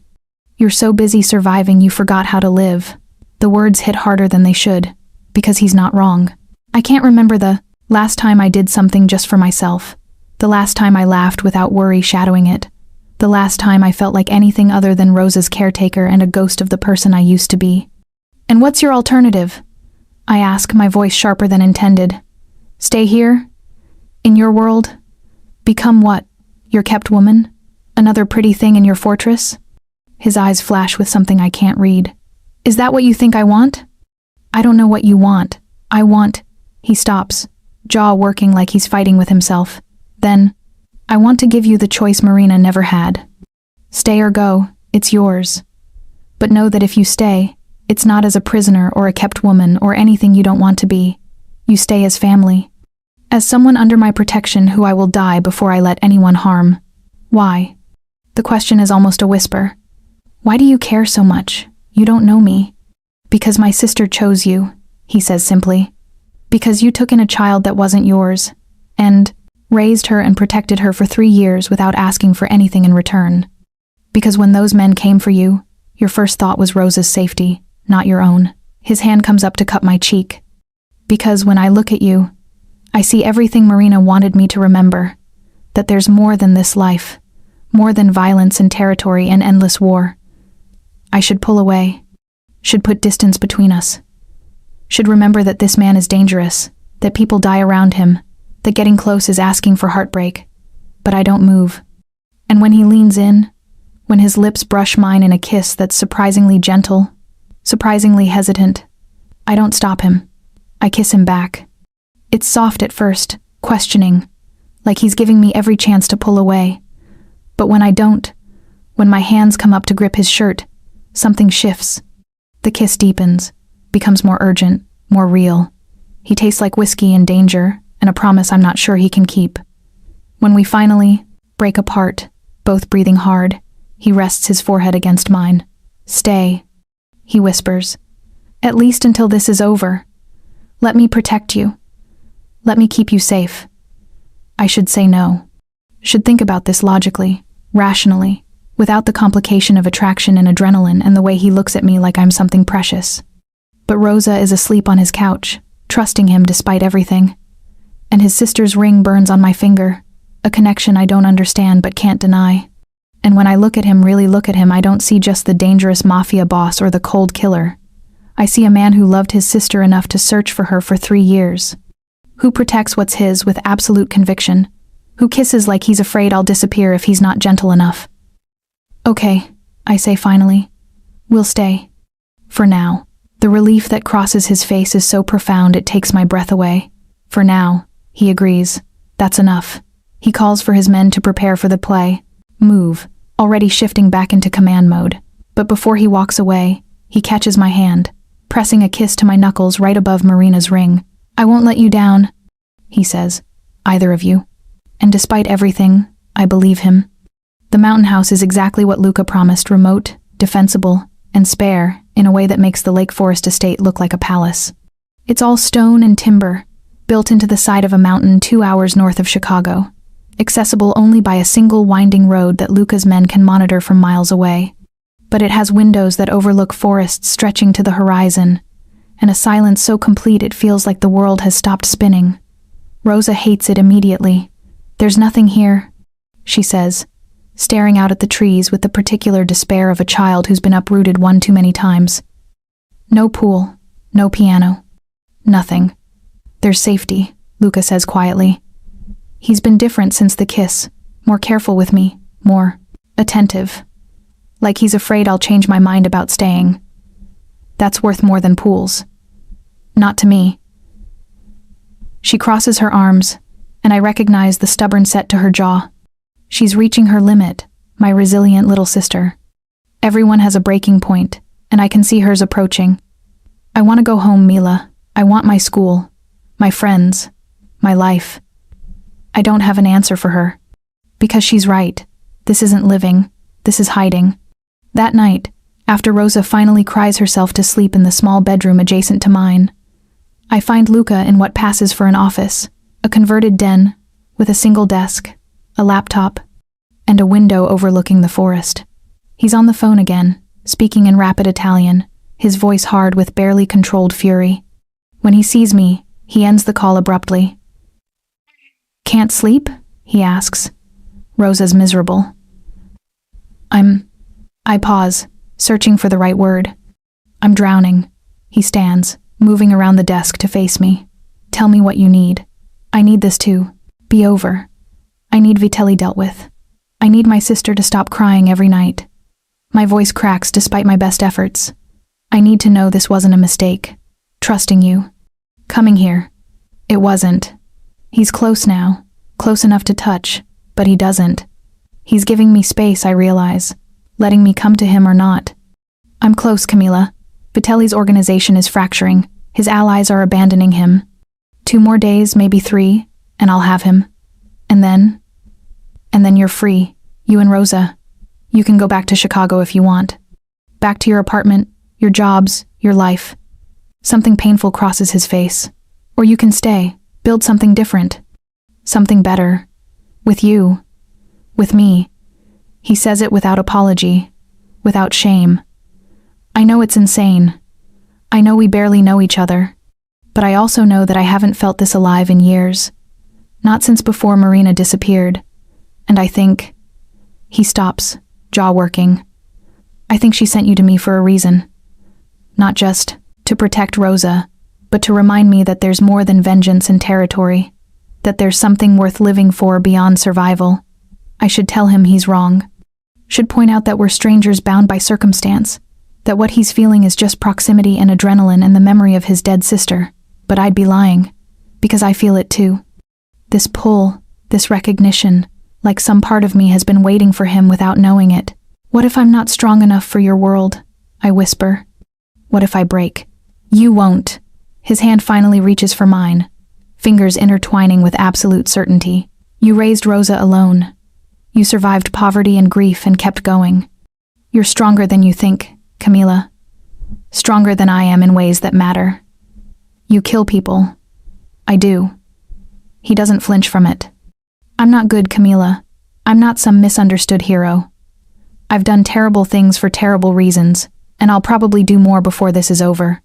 You're so busy surviving you forgot how to live. The words hit harder than they should, because he's not wrong. I can't remember the last time I did something just for myself. The last time I laughed without worry shadowing it. The last time I felt like anything other than Rosa's caretaker and a ghost of the person I used to be. And what's your alternative? I ask, my voice sharper than intended. Stay here? In your world? Become what? Your kept woman? Another pretty thing in your fortress? His eyes flash with something I can't read. Is that what you think I want? I don't know what you want. I want... He stops, jaw working like he's fighting with himself. Then, I want to give you the choice Marina never had. Stay or go, it's yours. But know that if you stay, it's not as a prisoner or a kept woman or anything you don't want to be. You stay as family. As someone under my protection who I will die before I let anyone harm. Why? The question is almost a whisper. Why do you care so much? You don't know me. Because my sister chose you, he says simply. Because you took in a child that wasn't yours, and raised her and protected her for 3 years without asking for anything in return. Because when those men came for you, your first thought was Rosa's safety, not your own. His hand comes up to cup my cheek. Because when I look at you, I see everything Marina wanted me to remember, that there's more than this life, more than violence and territory and endless war. I should pull away, should put distance between us, should remember that this man is dangerous, that people die around him, that getting close is asking for heartbreak. But I don't move. And when he leans in, when his lips brush mine in a kiss that's surprisingly gentle, surprisingly hesitant, I don't stop him. I kiss him back. It's soft at first, questioning, like he's giving me every chance to pull away. But when I don't, when my hands come up to grip his shirt, something shifts. The kiss deepens, becomes more urgent, more real. He tastes like whiskey and danger, and a promise I'm not sure he can keep. When we finally break apart, both breathing hard, he rests his forehead against mine. Stay, he whispers. At least until this is over. Let me protect you. Let me keep you safe. I should say no. Should think about this logically, rationally, without the complication of attraction and adrenaline and the way he looks at me like I'm something precious. But Rosa is asleep on his couch, trusting him despite everything. And his sister's ring burns on my finger, a connection I don't understand but can't deny. And when I look at him, really look at him, I don't see just the dangerous mafia boss or the cold killer. I see a man who loved his sister enough to search for her for 3 years. Who protects what's his with absolute conviction. Who kisses like he's afraid I'll disappear if he's not gentle enough. Okay, I say finally. We'll stay. For now. The relief that crosses his face is so profound it takes my breath away. For now, he agrees. That's enough. He calls for his men to prepare for the play. Move, already shifting back into command mode. But before he walks away, he catches my hand, pressing a kiss to my knuckles right above Marina's ring. I won't let you down, he says. Either of you. And despite everything, I believe him. The mountain house is exactly what Luca promised, remote, defensible, and spare, in a way that makes the Lake Forest estate look like a palace. It's all stone and timber, built into the side of a mountain 2 hours north of Chicago, accessible only by a single winding road that Luca's men can monitor from miles away. But it has windows that overlook forests stretching to the horizon, and a silence so complete it feels like the world has stopped spinning. Rosa hates it immediately. There's nothing here, she says, staring out at the trees with the particular despair of a child who's been uprooted one too many times. No pool, no piano, nothing. There's safety, Luca says quietly. He's been different since the kiss, more careful with me, more attentive. Like he's afraid I'll change my mind about staying. That's worth more than pools. Not to me. She crosses her arms, and I recognize the stubborn set to her jaw. She's reaching her limit, my resilient little sister. Everyone has a breaking point, and I can see hers approaching. I want to go home, Mila. I want my school, my friends, my life. I don't have an answer for her. Because she's right. This isn't living. This is hiding. That night, after Rosa finally cries herself to sleep in the small bedroom adjacent to mine, I find Luca in what passes for an office, a converted den, with a single desk, a laptop, and a window overlooking the forest. He's on the phone again, speaking in rapid Italian, his voice hard with barely controlled fury. When he sees me, he ends the call abruptly. Can't sleep? He asks. Rosa's miserable. I pause, searching for the right word. I'm drowning. He stands, moving around the desk to face me. Tell me what you need. I need this to be over. I need Vitelli dealt with. I need my sister to stop crying every night. My voice cracks despite my best efforts. I need to know this wasn't a mistake. Trusting you. Coming here. It wasn't. He's close now, close enough to touch, but he doesn't. He's giving me space, I realize, letting me come to him or not. I'm close, Camilla. Vitelli's organization is fracturing. His allies are abandoning him. 2 more days, maybe 3, and I'll have him. And then you're free, you and Rosa. You can go back to Chicago if you want. Back to your apartment, your jobs, your life. Something painful crosses his face. Or you can stay, build something different. Something better. With you. With me. He says it without apology, without shame. I know it's insane. I know we barely know each other. But I also know that I haven't felt this alive in years. Not since before Marina disappeared. And I think... He stops, jaw working. I think she sent you to me for a reason. Not just to protect Rosa, but to remind me that there's more than vengeance and territory. That there's something worth living for beyond survival. I should tell him he's wrong. Should point out that we're strangers bound by circumstance. That what he's feeling is just proximity and adrenaline and the memory of his dead sister. But I'd be lying. Because I feel it too. This pull, this recognition, like some part of me has been waiting for him without knowing it. What if I'm not strong enough for your world? I whisper. What if I break? You won't. His hand finally reaches for mine, fingers intertwining with absolute certainty. You raised Rosa alone. You survived poverty and grief and kept going. You're stronger than you think, Camila. Stronger than I am in ways that matter. You kill people. I do. He doesn't flinch from it. I'm not good, Camila. I'm not some misunderstood hero. I've done terrible things for terrible reasons, and I'll probably do more before this is over.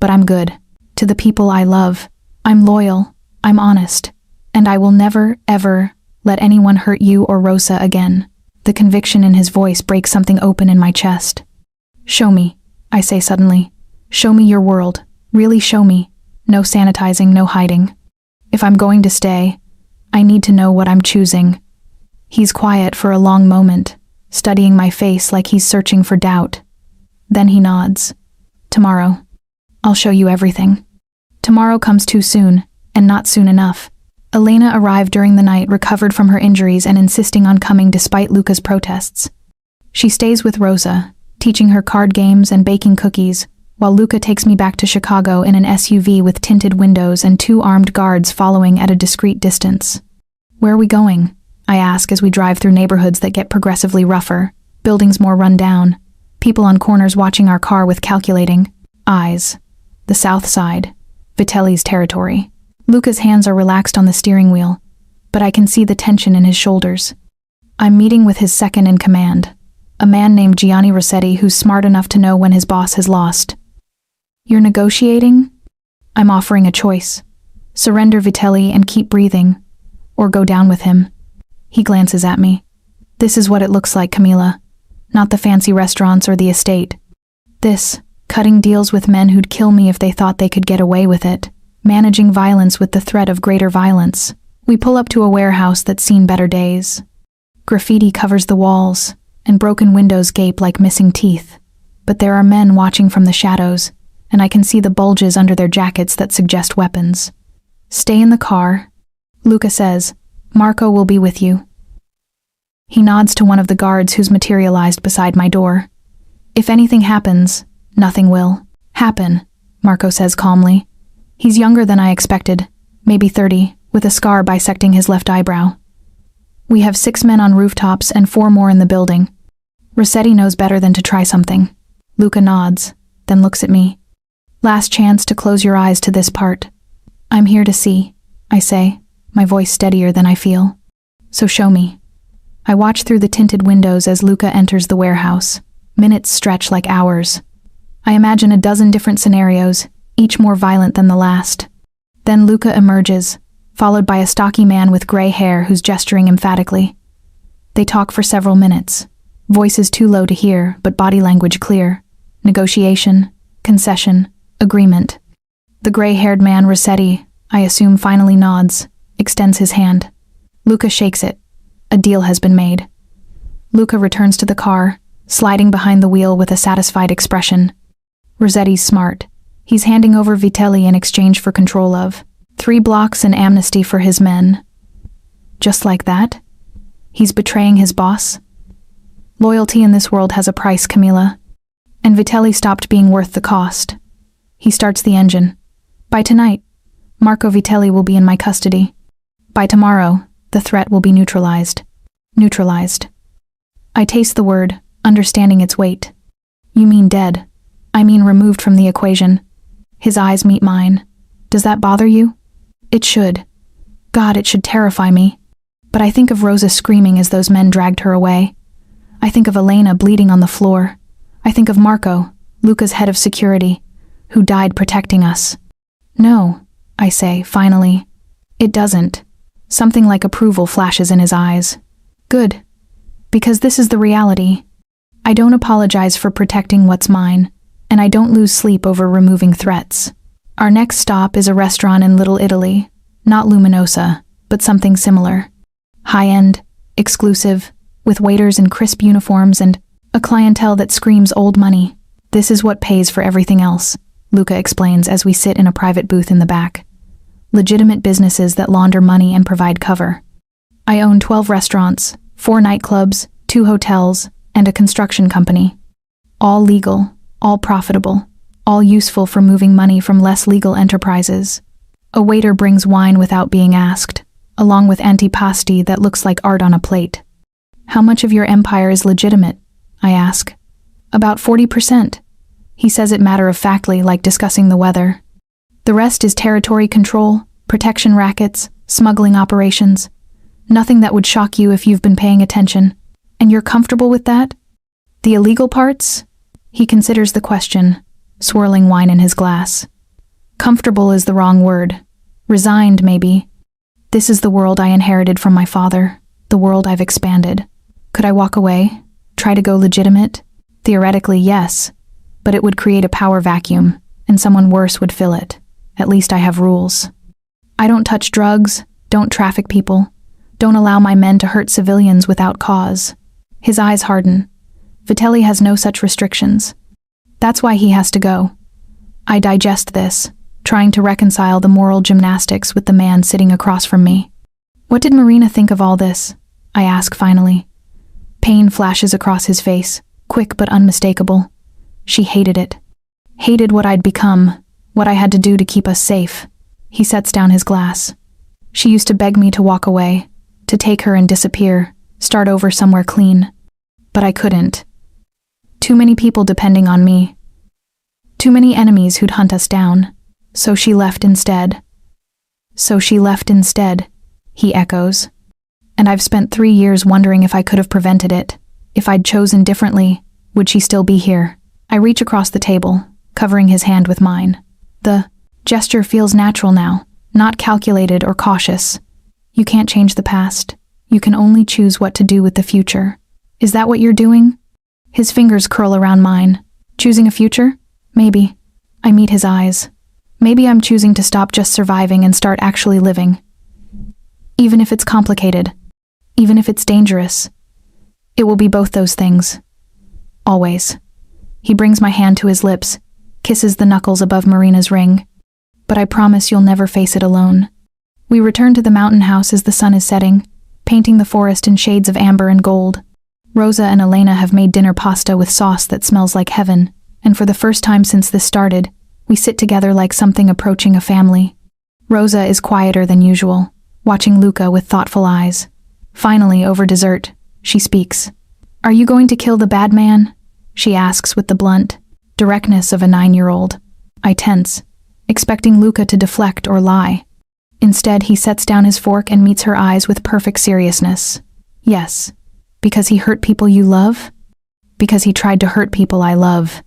But I'm good. To the people I love, I'm loyal, I'm honest, and I will never, ever let anyone hurt you or Rosa again. The conviction in his voice breaks something open in my chest. Show me, I say suddenly. Show me your world. Really show me. No sanitizing, no hiding. If I'm going to stay, I need to know what I'm choosing. He's quiet for a long moment, studying my face like he's searching for doubt. Then he nods. Tomorrow. I'll show you everything. Tomorrow comes too soon, and not soon enough. Elena arrived during the night, recovered from her injuries and insisting on coming despite Luca's protests. She stays with Rosa, teaching her card games and baking cookies, while Luca takes me back to Chicago in an SUV with tinted windows and 2 armed guards following at a discreet distance. Where are we going? I ask as we drive through neighborhoods that get progressively rougher, buildings more run down, people on corners watching our car with calculating eyes. The South Side, Vitelli's territory. Luca's hands are relaxed on the steering wheel, but I can see the tension in his shoulders. I'm meeting with his second in command, a man named Gianni Rossetti who's smart enough to know when his boss has lost. You're negotiating? I'm offering a choice. Surrender Vitelli and keep breathing, or go down with him. He glances at me. This is what it looks like, Camila. Not the fancy restaurants or the estate. This, cutting deals with men who'd kill me if they thought they could get away with it. Managing violence with the threat of greater violence. We pull up to a warehouse that's seen better days. Graffiti covers the walls, and broken windows gape like missing teeth. But there are men watching from the shadows, and I can see the bulges under their jackets that suggest weapons. Stay in the car, Luca says. Marco will be with you. He nods to one of the guards who's materialized beside my door. If anything happens, nothing will happen, Marco says calmly. He's younger than I expected, maybe 30, with a scar bisecting his left eyebrow. We have 6 men on rooftops and 4 more in the building. Rossetti knows better than to try something. Luca nods, then looks at me. Last chance to close your eyes to this part. I'm here to see, I say, my voice steadier than I feel. So show me. I watch through the tinted windows as Luca enters the warehouse. Minutes stretch like hours. I imagine a dozen different scenarios, each more violent than the last. Then Luca emerges, followed by a stocky man with gray hair who's gesturing emphatically. They talk for several minutes, voices too low to hear, but body language clear. Negotiation, concession, agreement. The gray-haired man, Rossetti, I assume finally nods, extends his hand. Luca shakes it. A deal has been made. Luca returns to the car, sliding behind the wheel with a satisfied expression. Rossetti's smart. He's handing over Vitelli in exchange for control of 3 blocks and amnesty for his men. Just like that? He's betraying his boss? Loyalty in this world has a price, Camila. And Vitelli stopped being worth the cost. He starts the engine. By tonight, Marco Vitelli will be in my custody. By tomorrow, the threat will be neutralized. Neutralized. I taste the word, understanding its weight. You mean dead. I mean removed from the equation. His eyes meet mine. Does that bother you? It should. God, it should terrify me. But I think of Rosa screaming as those men dragged her away. I think of Elena bleeding on the floor. I think of Marco, Luca's head of security, who died protecting us. No, I say, finally. It doesn't. Something like approval flashes in his eyes. Good. Because this is the reality. I don't apologize for protecting what's mine, and I don't lose sleep over removing threats. Our next stop is a restaurant in Little Italy, not Luminosa, but something similar. High-end, exclusive, with waiters in crisp uniforms and a clientele that screams old money. This is what pays for everything else, Luca explains as we sit in a private booth in the back. Legitimate businesses that launder money and provide cover. I own 12 restaurants, 4 nightclubs, 2 hotels, and a construction company. All legal, all profitable, all useful for moving money from less legal enterprises. A waiter brings wine without being asked, along with antipasti that looks like art on a plate. How much of your empire is legitimate? I ask. About 40%. He says it matter-of-factly, like discussing the weather. The rest is territory control, protection rackets, smuggling operations. Nothing that would shock you if you've been paying attention. And you're comfortable with that? The illegal parts? He considers the question, swirling wine in his glass. Comfortable is the wrong word. Resigned, maybe. This is the world I inherited from my father, the world I've expanded. Could I walk away? Try to go legitimate? Theoretically, yes, but it would create a power vacuum, and someone worse would fill it. At least I have rules. I don't touch drugs, don't traffic people, don't allow my men to hurt civilians without cause. His eyes harden. Vitelli has no such restrictions. That's why he has to go. I digest this, trying to reconcile the moral gymnastics with the man sitting across from me. What did Marina think of all this? I ask finally. Pain flashes across his face, quick but unmistakable. She hated it. Hated what I'd become, what I had to do to keep us safe. He sets down his glass. She used to beg me to walk away, to take her and disappear, start over somewhere clean. But I couldn't. Too many people depending on me. Too many enemies who'd hunt us down. So she left instead. So she left instead, he echoes. And I've spent 3 years wondering if I could have prevented it. If I'd chosen differently, would she still be here? I reach across the table, covering his hand with mine. The gesture feels natural now, not calculated or cautious. You can't change the past. You can only choose what to do with the future. Is that what you're doing? His fingers curl around mine. Choosing a future? Maybe. I meet his eyes. Maybe I'm choosing to stop just surviving and start actually living. Even if it's complicated. Even if it's dangerous. It will be both those things. Always. He brings my hand to his lips, kisses the knuckles above Marina's ring. But I promise you'll never face it alone. We return to the mountain house as the sun is setting, painting the forest in shades of amber and gold. Rosa and Elena have made dinner pasta with sauce that smells like heaven, and for the first time since this started, we sit together like something approaching a family. Rosa is quieter than usual, watching Luca with thoughtful eyes. Finally, over dessert, she speaks. Are you going to kill the bad man? She asks with the blunt directness of a 9-year-old. I tense, expecting Luca to deflect or lie. Instead, he sets down his fork and meets her eyes with perfect seriousness. Yes. Because he hurt people you love? Because he tried to hurt people I love,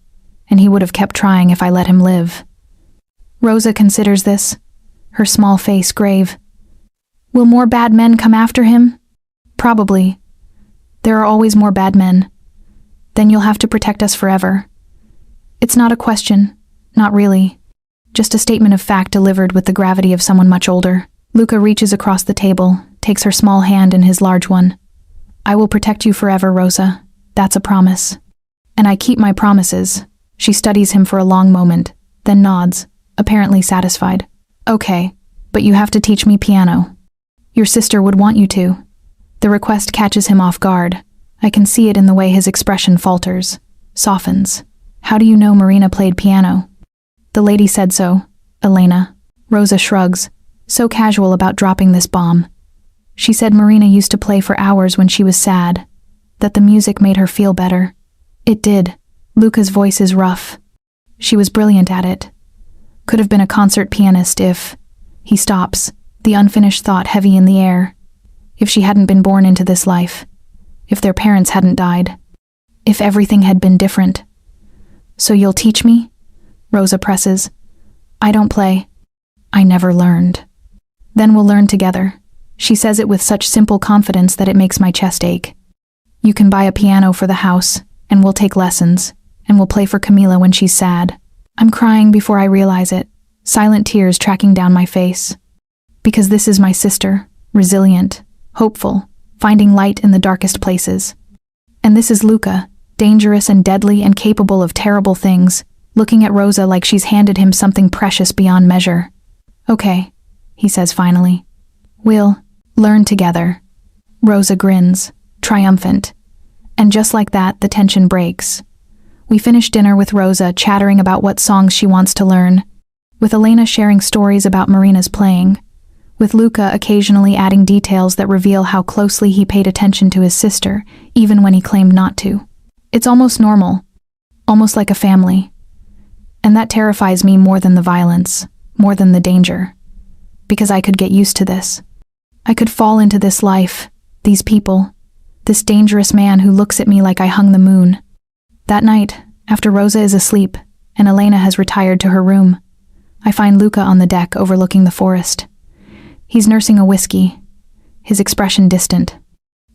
and he would have kept trying if I let him live. Rosa considers this, her small face grave. Will more bad men come after him? Probably. There are always more bad men. Then you'll have to protect us forever. It's not a question, not really. Just a statement of fact delivered with the gravity of someone much older. Luca reaches across the table, takes her small hand in his large one. I will protect you forever, Rosa. That's a promise. And I keep my promises. She studies him for a long moment, then nods, apparently satisfied. Okay, but you have to teach me piano. Your sister would want you to. The request catches him off guard. I can see it in the way his expression falters, softens. How do you know Marina played piano? The lady said so, Elena. Rosa shrugs, so casual about dropping this bomb. She said Marina used to play for hours when she was sad, that the music made her feel better. It did. Luca's voice is rough. She was brilliant at it. Could have been a concert pianist if... He stops, the unfinished thought heavy in the air. If she hadn't been born into this life. If their parents hadn't died. If everything had been different. So you'll teach me? Rosa presses. I don't play. I never learned. Then we'll learn together. She says it with such simple confidence that it makes my chest ache. You can buy a piano for the house, and we'll take lessons, and we'll play for Camila when she's sad. I'm crying before I realize it, silent tears tracking down my face. Because this is my sister, resilient, hopeful, finding light in the darkest places. And this is Luca, dangerous and deadly and capable of terrible things, looking at Rosa like she's handed him something precious beyond measure. Okay, he says finally. We'll learn together. Rosa grins, triumphant. And just like that, the tension breaks. We finish dinner with Rosa chattering about what songs she wants to learn, with Elena sharing stories about Marina's playing, with Luca occasionally adding details that reveal how closely he paid attention to his sister, even when he claimed not to. It's almost normal, almost like a family. And that terrifies me more than the violence, more than the danger. Because I could get used to this. I could fall into this life, these people, this dangerous man who looks at me like I hung the moon. That night, after Rosa is asleep and Elena has retired to her room, I find Luca on the deck overlooking the forest. He's nursing a whiskey, his expression distant.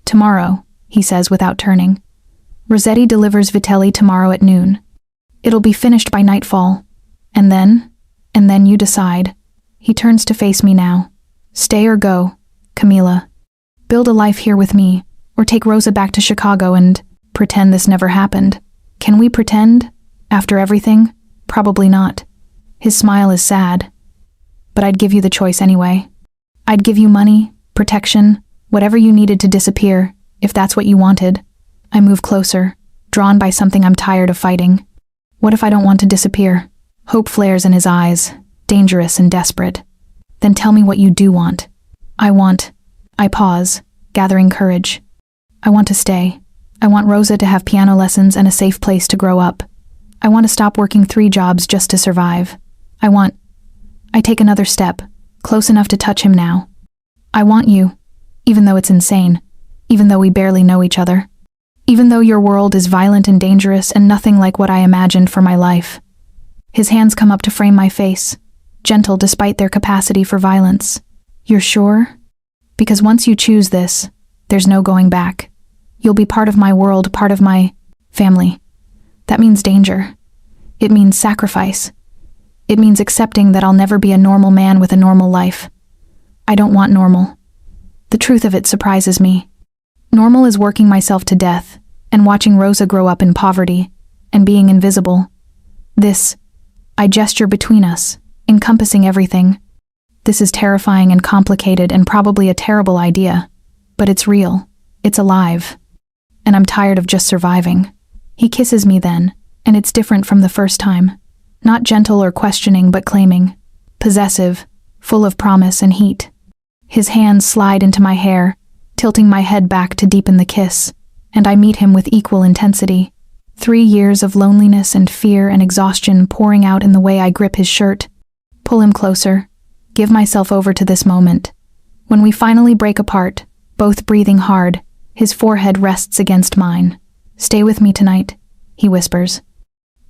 "Tomorrow," he says without turning. "Rossetti delivers Vitelli tomorrow at noon. It'll be finished by nightfall. And then you decide." He turns to face me now. "Stay or go, Camila. Build a life here with me, or take Rosa back to Chicago and pretend this never happened. Can we pretend? After everything? Probably not." His smile is sad. "But I'd give you the choice anyway. I'd give you money, protection, whatever you needed to disappear, if that's what you wanted." I move closer, drawn by something I'm tired of fighting. "What if I don't want to disappear?" Hope flares in his eyes, dangerous and desperate. "Then tell me what you do want." I pause, gathering courage. "I want to stay. I want Rosa to have piano lessons and a safe place to grow up. I want to stop working 3 jobs just to survive. I take another step, close enough to touch him now. "I want you, even though it's insane, even though we barely know each other. Even though your world is violent and dangerous and nothing like what I imagined for my life." His hands come up to frame my face, gentle despite their capacity for violence. "You're sure? Because once you choose this, there's no going back. You'll be part of my world, part of my family. That means danger. It means sacrifice. It means accepting that I'll never be a normal man with a normal life. I don't want normal. The truth of it surprises me. Normal is working myself to death and watching Rosa grow up in poverty and being invisible. I gesture between us, encompassing everything. This is terrifying and complicated and probably a terrible idea, but it's real. It's alive. And I'm tired of just surviving." He kisses me then, and it's different from the first time. Not gentle or questioning, but claiming. Possessive, full of promise and heat. His hands slide into my hair, tilting my head back to deepen the kiss, and I meet him with equal intensity. 3 years of loneliness and fear and exhaustion pouring out in the way I grip his shirt, pull him closer, give myself over to this moment. When we finally break apart, both breathing hard, his forehead rests against mine. "Stay with me tonight," he whispers.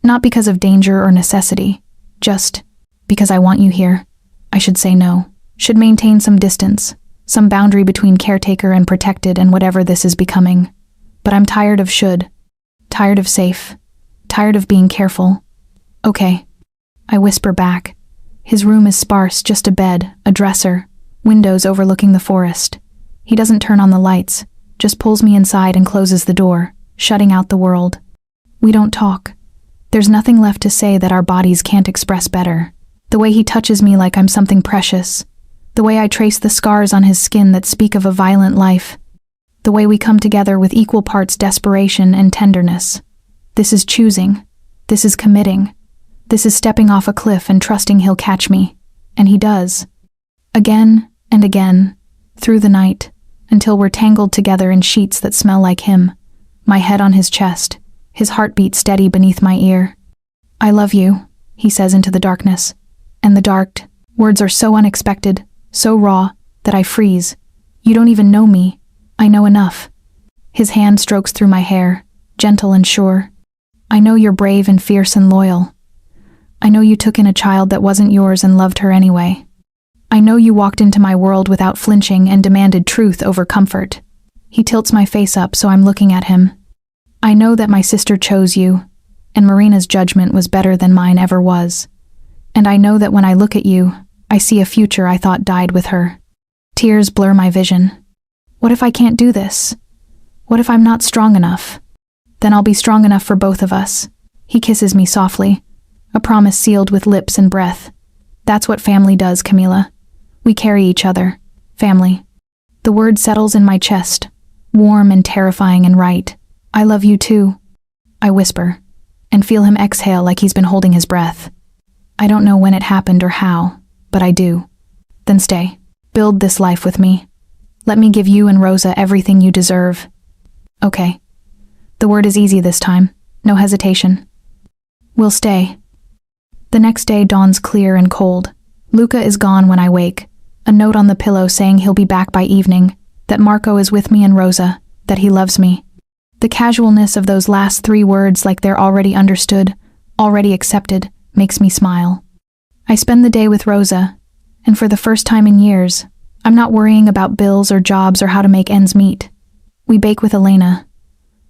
Not because of danger or necessity, just because I want you here. I should say no, should maintain some distance, some boundary between caretaker and protected and whatever this is becoming. But I'm tired of should, tired of safe, tired of being careful. "Okay," I whisper back. His room is sparse, just a bed, a dresser, windows overlooking the forest. He doesn't turn on the lights, just pulls me inside and closes the door, shutting out the world. We don't talk. There's nothing left to say that our bodies can't express better. The way he touches me like I'm something precious. The way I trace the scars on his skin that speak of a violent life. The way we come together with equal parts desperation and tenderness. This is choosing. This is committing. This is stepping off a cliff and trusting he'll catch me. And he does. Again and again, through the night, until we're tangled together in sheets that smell like him, my head on his chest, his heartbeat steady beneath my ear. "I love you," he says into the darkness. And the dark words are so unexpected, so raw, that I freeze. "You don't even know me. I know enough." His hand strokes through my hair, gentle and sure. "I know you're brave and fierce and loyal. I know you took in a child that wasn't yours and loved her anyway. I know you walked into my world without flinching and demanded truth over comfort." He tilts my face up so I'm looking at him. "I know that my sister chose you, and Marina's judgment was better than mine ever was. And I know that when I look at you, I see a future I thought died with her." Tears blur my vision. What if I can't do this? What if I'm not strong enough? Then I'll be strong enough for both of us. He kisses me softly, a promise sealed with lips and breath. That's what family does, Camila. We carry each other. Family. The word settles in my chest, warm and terrifying and right. "I love you too," I whisper, and feel him exhale like he's been holding his breath. I don't know when it happened or how, but I do. "Then stay. Build this life with me. Let me give you and Rosa everything you deserve." "Okay." The word is easy this time, no hesitation. "We'll stay." The next day dawns clear and cold. Luca is gone when I wake. A note on the pillow saying he'll be back by evening, that Marco is with me and Rosa, that he loves me. The casualness of those last 3 words, like they're already understood, already accepted, makes me smile. I spend the day with Rosa, and for the first time in years, I'm not worrying about bills or jobs or how to make ends meet. We bake with Elena.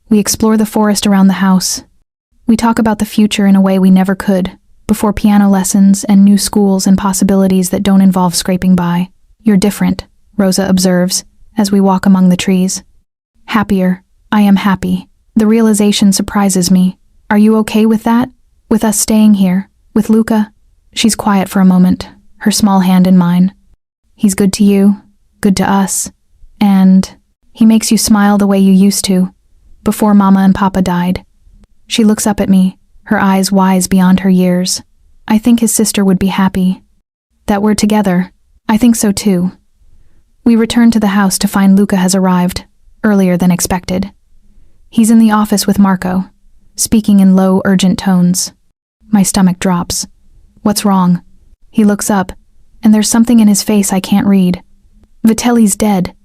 We explore the forest around the house. We talk about the future in a way we never could, before piano lessons and new schools and possibilities that don't involve scraping by. You're different, Rosa observes, as we walk among the trees. Happier. I am happy. The realization surprises me. Are you okay with that? With us staying here? With Luca? She's quiet for a moment, her small hand in mine. He's good to you, good to us, and he makes you smile the way you used to, before Mama and Papa died. She looks up at me, her eyes wise beyond her years. I think his sister would be happy. That we're together. I think so too. We return to the house to find Luca has arrived, earlier than expected. He's in the office with Marco, speaking in low, urgent tones. My stomach drops. What's wrong? He looks up, and there's something in his face I can't read. Vitelli's dead.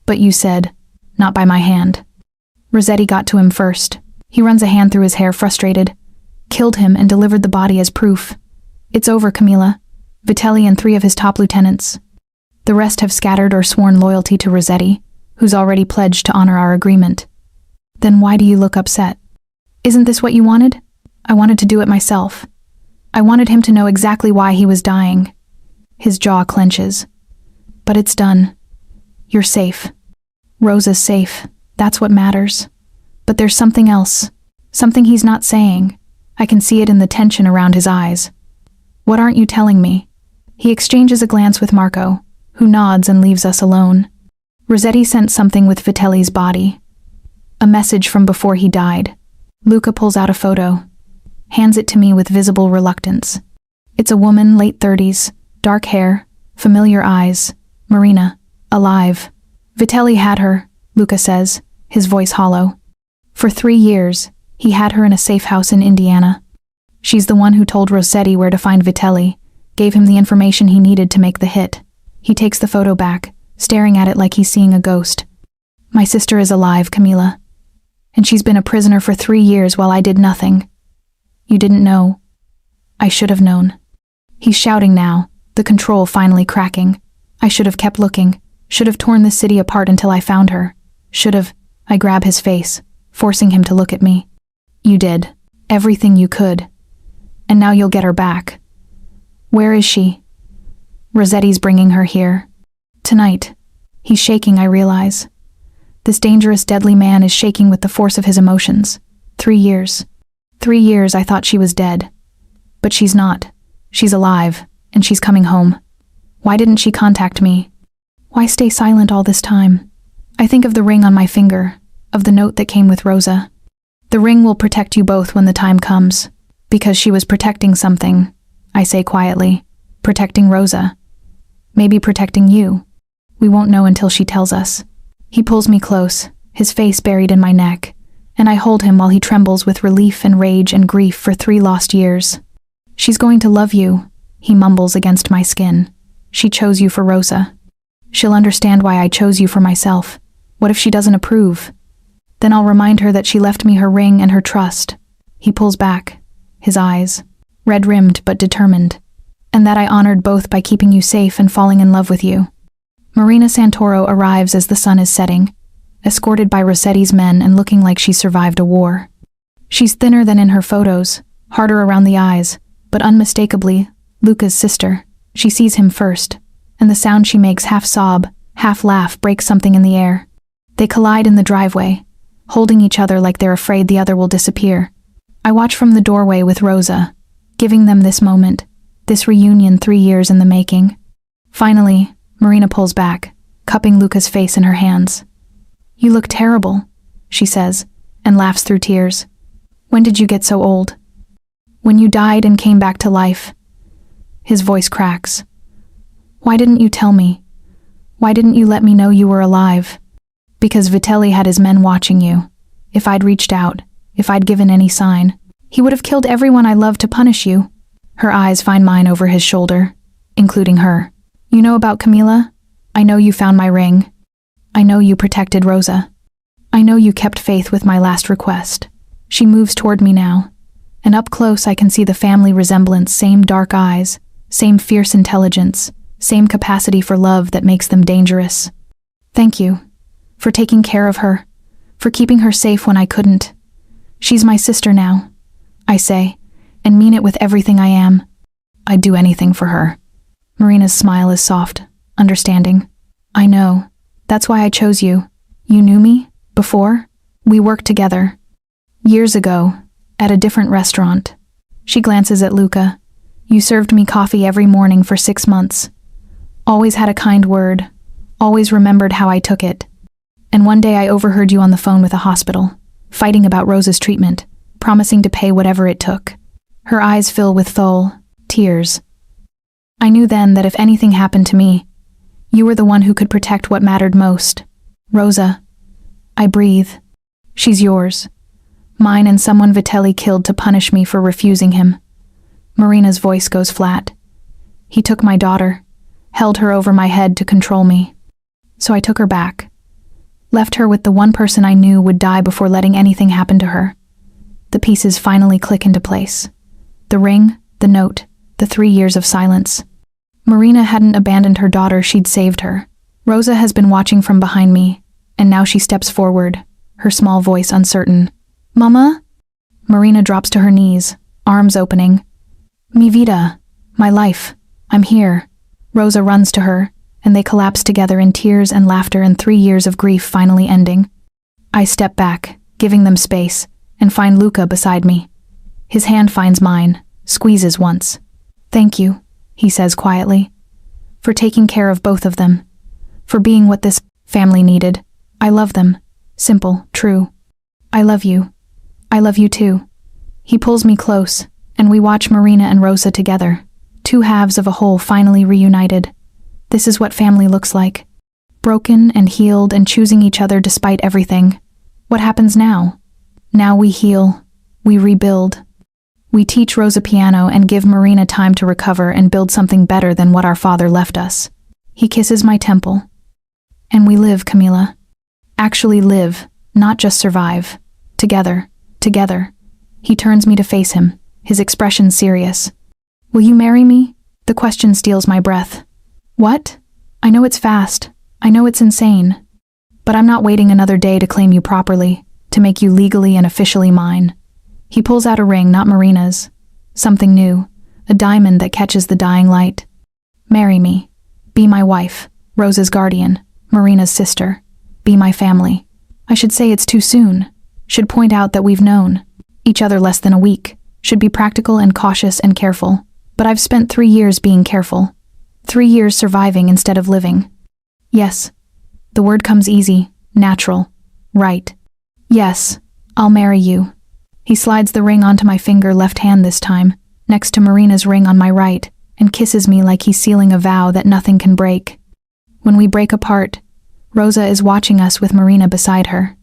But you said, not by my hand. Rossetti got to him first. He runs a hand through his hair, frustrated. Killed him and delivered the body as proof. It's over, Camilla. Vitelli and 3 of his top lieutenants. The rest have scattered or sworn loyalty to Rossetti, who's already pledged to honor our agreement. Then why do you look upset? Isn't this what you wanted? I wanted to do it myself. I wanted him to know exactly why he was dying. His jaw clenches. But it's done. You're safe. Rosa's safe. That's what matters. But there's something else. Something he's not saying. I can see it in the tension around his eyes. What aren't you telling me? He exchanges a glance with Marco, who nods and leaves us alone. Rossetti sent something with Vitelli's body. A message from before he died. Luca pulls out a photo, hands it to me with visible reluctance. It's a woman, late 30s, dark hair, familiar eyes, Marina, alive. Vitelli had her, Luca says, his voice hollow. For 3 years, he had her in a safe house in Indiana. She's the one who told Rossetti where to find Vitelli, gave him the information he needed to make the hit. He takes the photo back, staring at it like he's seeing a ghost. My sister is alive, Camilla. And she's been a prisoner for 3 years while I did nothing. You didn't know. I should have known. He's shouting now, the control finally cracking. I should have kept looking, should have torn the city apart until I found her. Should have. I grab his face, forcing him to look at me. You did. Everything you could. And now you'll get her back. Where is she? Rossetti's bringing her here. Tonight. He's shaking, I realize. This dangerous, deadly man is shaking with the force of his emotions. 3 years. 3 years I thought she was dead. But she's not. She's alive, and she's coming home. Why didn't she contact me? Why stay silent all this time? I think of the ring on my finger, of the note that came with Rosa. The ring will protect you both when the time comes. Because she was protecting something, I say quietly. Protecting Rosa. Maybe protecting you. We won't know until she tells us. He pulls me close, his face buried in my neck, and I hold him while he trembles with relief and rage and grief for 3 lost years. She's going to love you, he mumbles against my skin. She chose you for Rosa. She'll understand why I chose you for myself. What if she doesn't approve? Then I'll remind her that she left me her ring and her trust. He pulls back, his eyes, red-rimmed but determined. And that I honored both by keeping you safe and falling in love with you. Marina Santoro arrives as the sun is setting, escorted by Rossetti's men and looking like she survived a war. She's thinner than in her photos, harder around the eyes, but unmistakably, Luca's sister. She sees him first, and the sound she makes, half sob, half laugh, breaks something in the air. They collide in the driveway, holding each other like they're afraid the other will disappear. I watch from the doorway with Rosa, giving them this moment, this reunion 3 years in the making. Finally, Marina pulls back, cupping Luca's face in her hands. You look terrible, she says, and laughs through tears. When did you get so old? When you died and came back to life. His voice cracks. Why didn't you tell me? Why didn't you let me know you were alive? Because Vitelli had his men watching you. If I'd reached out, if I'd given any sign, he would have killed everyone I loved to punish you. Her eyes find mine over his shoulder. including her. You know about Camila? I know you found my ring. I know you protected Rosa. I know you kept faith with my last request. She moves toward me now, and up close I can see the family resemblance, same dark eyes, same fierce intelligence, same capacity for love that makes them dangerous. Thank you for taking care of her, for keeping her safe when I couldn't. She's my sister now, I say, and mean it with everything I am. I'd do anything for her. Marina's smile is soft, understanding. I know. That's why I chose you. You knew me before? We worked together. Years ago, at a different restaurant. She glances at Luca. You served me coffee every morning for 6 months. Always had a kind word. Always remembered how I took it. And one day I overheard you on the phone with a hospital, fighting about Rosa's treatment, promising to pay whatever it took. Her eyes fill with tears. I knew then that if anything happened to me, you were the one who could protect what mattered most. Rosa. I breathe. She's yours. Mine and someone Vitelli killed to punish me for refusing him. Marina's voice goes flat. He took my daughter, held her over my head to control me. So I took her back. Left her with the one person I knew would die before letting anything happen to her. The pieces finally click into place. The ring, the note, the 3 years of silence. Marina hadn't abandoned her daughter, she'd saved her. Rosa has been watching from behind me, and now she steps forward, her small voice uncertain. Mama? Marina drops to her knees, arms opening. Mi vida, my life, I'm here. Rosa runs to her, and they collapse together in tears and laughter, and 3 years of grief finally ending. I step back, giving them space, and find Luca beside me. His hand finds mine, squeezes once. Thank you, he says quietly, for taking care of both of them, for being what this family needed. I love them. Simple, true. I love you. I love you too. He pulls me close, and we watch Marina and Rosa together, 2 halves of a whole finally reunited. This is what family looks like. Broken and healed and choosing each other despite everything. What happens now? Now we heal. We rebuild. We teach Rosa piano and give Marina time to recover and build something better than what our father left us. He kisses my temple. And we live, Camila. Actually live, not just survive. Together. Together. He turns me to face him, his expression serious. Will you marry me? The question steals my breath. What? I know it's fast. I know it's insane. But I'm not waiting another day to claim you properly, to make you legally and officially mine. He pulls out a ring, not Marina's. Something new, a diamond that catches the dying light. Marry me. Be my wife, Rosa's guardian, Marina's sister. Be my family. I should say it's too soon. Should point out that we've known each other less than a week. Should be practical and cautious and careful. But I've spent 3 years being careful. 3 years surviving instead of living. Yes. The word comes easy, natural, right. Yes, I'll marry you. He slides the ring onto my finger, left hand this time, next to Marina's ring on my right, and kisses me like he's sealing a vow that nothing can break. When we break apart, Rosa is watching us with Marina beside her.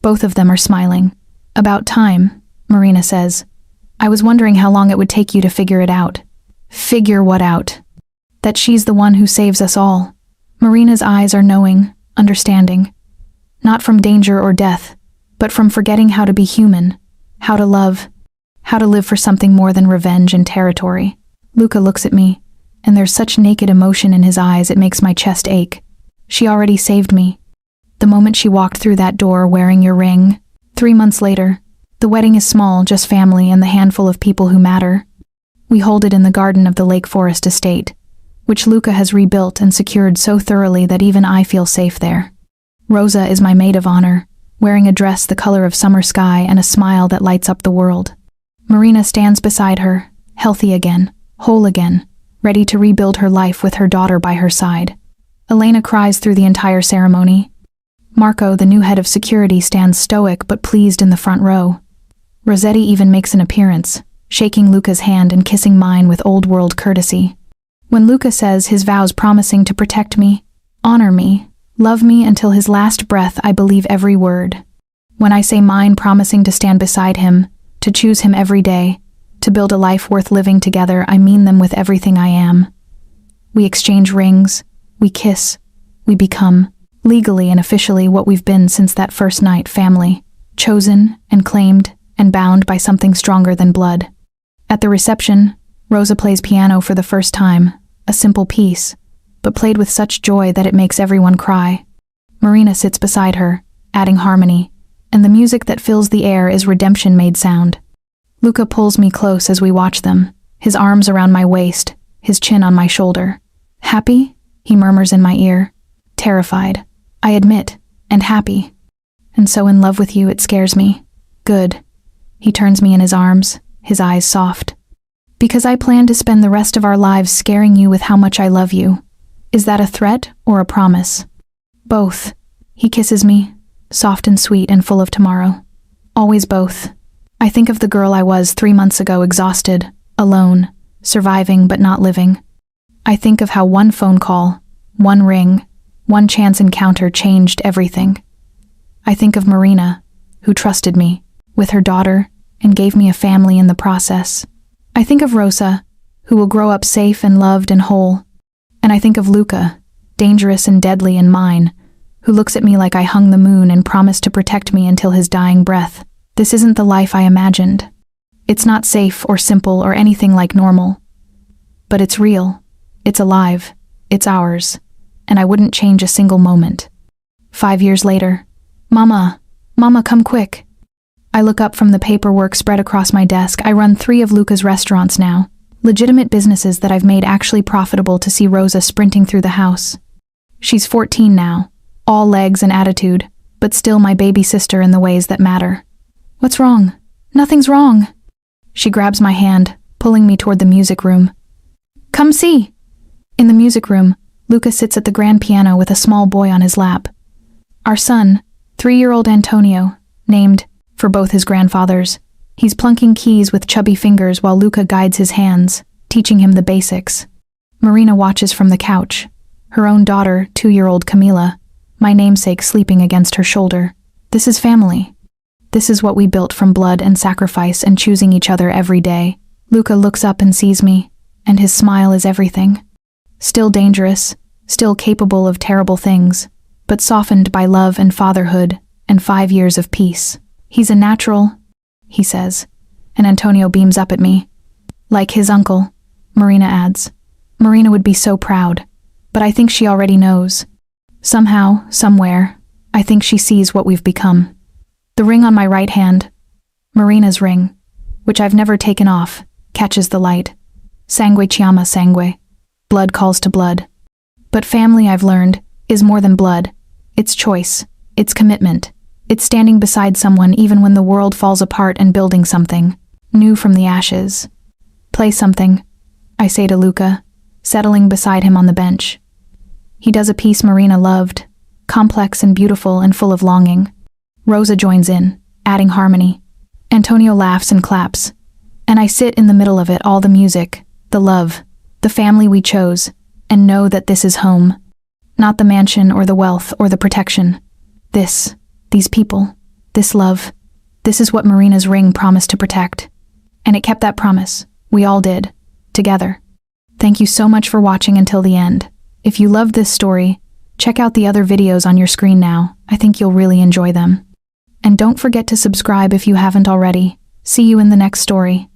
Both of them are smiling. About time, Marina says. I was wondering how long it would take you to figure it out. Figure what out? That she's the one who saves us all. Marina's eyes are knowing, understanding. Not from danger or death, but from forgetting how to be human, how to love, how to live for something more than revenge and territory. Luca looks at me, and there's such naked emotion in his eyes it makes my chest ache. She already saved me. The moment she walked through that door wearing your ring. 3 months later, the wedding is small, just family and the handful of people who matter. We hold it in the garden of the Lake Forest estate, which Luca has rebuilt and secured so thoroughly that even I feel safe there. Rosa is my maid of honor, wearing a dress the color of summer sky and a smile that lights up the world. Marina stands beside her, healthy again, whole again, ready to rebuild her life with her daughter by her side. Elena cries through the entire ceremony. Marco, the new head of security, stands stoic but pleased in the front row. Rossetti even makes an appearance, shaking Luca's hand and kissing mine with old-world courtesy. When Luca says his vows promising to protect me, honor me, love me until his last breath, I believe every word. When I say mine promising to stand beside him, to choose him every day, to build a life worth living together, I mean them with everything I am. We exchange rings, we kiss, we become, legally and officially, what we've been since that first night: family, chosen and claimed and bound by something stronger than blood. At the reception, Rosa plays piano for the first time, a simple piece, but played with such joy that it makes everyone cry. Marina sits beside her, adding harmony, and the music that fills the air is redemption-made sound. Luca pulls me close as we watch them, his arms around my waist, his chin on my shoulder. "Happy?" he murmurs in my ear. Terrified, I admit, and happy. "And so in love with you, it scares me." "Good." He turns me in his arms, his eyes soft. "Because I plan to spend the rest of our lives scaring you with how much I love you." Is that a threat or a promise? Both. He kisses me, soft and sweet and full of tomorrow. Always both. I think of the girl I was 3 months ago, exhausted, alone, surviving but not living. I think of how one phone call, one ring, one chance encounter changed everything. I think of Marina, who trusted me, with her daughter, and gave me a family in the process. I think of Rosa, who will grow up safe and loved and whole. And I think of Luca, dangerous and deadly and mine, who looks at me like I hung the moon and promised to protect me until his dying breath. This isn't the life I imagined. It's not safe or simple or anything like normal. But it's real. It's alive. It's ours. And I wouldn't change a single moment. 5 years later, Mama, come quick." I look up from the paperwork spread across my desk. I run 3 of Luca's restaurants now, legitimate businesses that I've made actually profitable, to see Rosa sprinting through the house. She's 14 now, all legs and attitude, but still my baby sister in the ways that matter. "What's wrong?" "Nothing's wrong." She grabs my hand, pulling me toward the music room. "Come see." In the music room, Luca sits at the grand piano with a small boy on his lap. Our son, 3-year-old Antonio, named for both his grandfathers. He's plunking keys with chubby fingers while Luca guides his hands, teaching him the basics. Marina watches from the couch, her own daughter, 2-year-old Camila, my namesake, sleeping against her shoulder. This is family. This is what we built from blood and sacrifice and choosing each other every day. Luca looks up and sees me, and his smile is everything. Still dangerous, still capable of terrible things, but softened by love and fatherhood and 5 years of peace. "He's a natural," he says, and Antonio beams up at me. "Like his uncle," Marina adds. Marina would be so proud, but I think she already knows. Somehow, somewhere, I think she sees what we've become. The ring on my right hand, Marina's ring, which I've never taken off, catches the light. Sangue chiama sangue. Blood calls to blood. But family, I've learned, is more than blood. It's choice. It's commitment. It's standing beside someone even when the world falls apart and building something new from the ashes. "Play something," I say to Luca, settling beside him on the bench. He does a piece Marina loved, complex and beautiful and full of longing. Rosa joins in, adding harmony. Antonio laughs and claps, and I sit in the middle of it, all the music, the love, the family we chose, and know that this is home. Not the mansion or the wealth or the protection. These people, this love, this is what Marina's ring promised to protect. And it kept that promise. We all did. Together. Thank you so much for watching until the end. If you loved this story, check out the other videos on your screen now. I think you'll really enjoy them. And don't forget to subscribe if you haven't already. See you in the next story.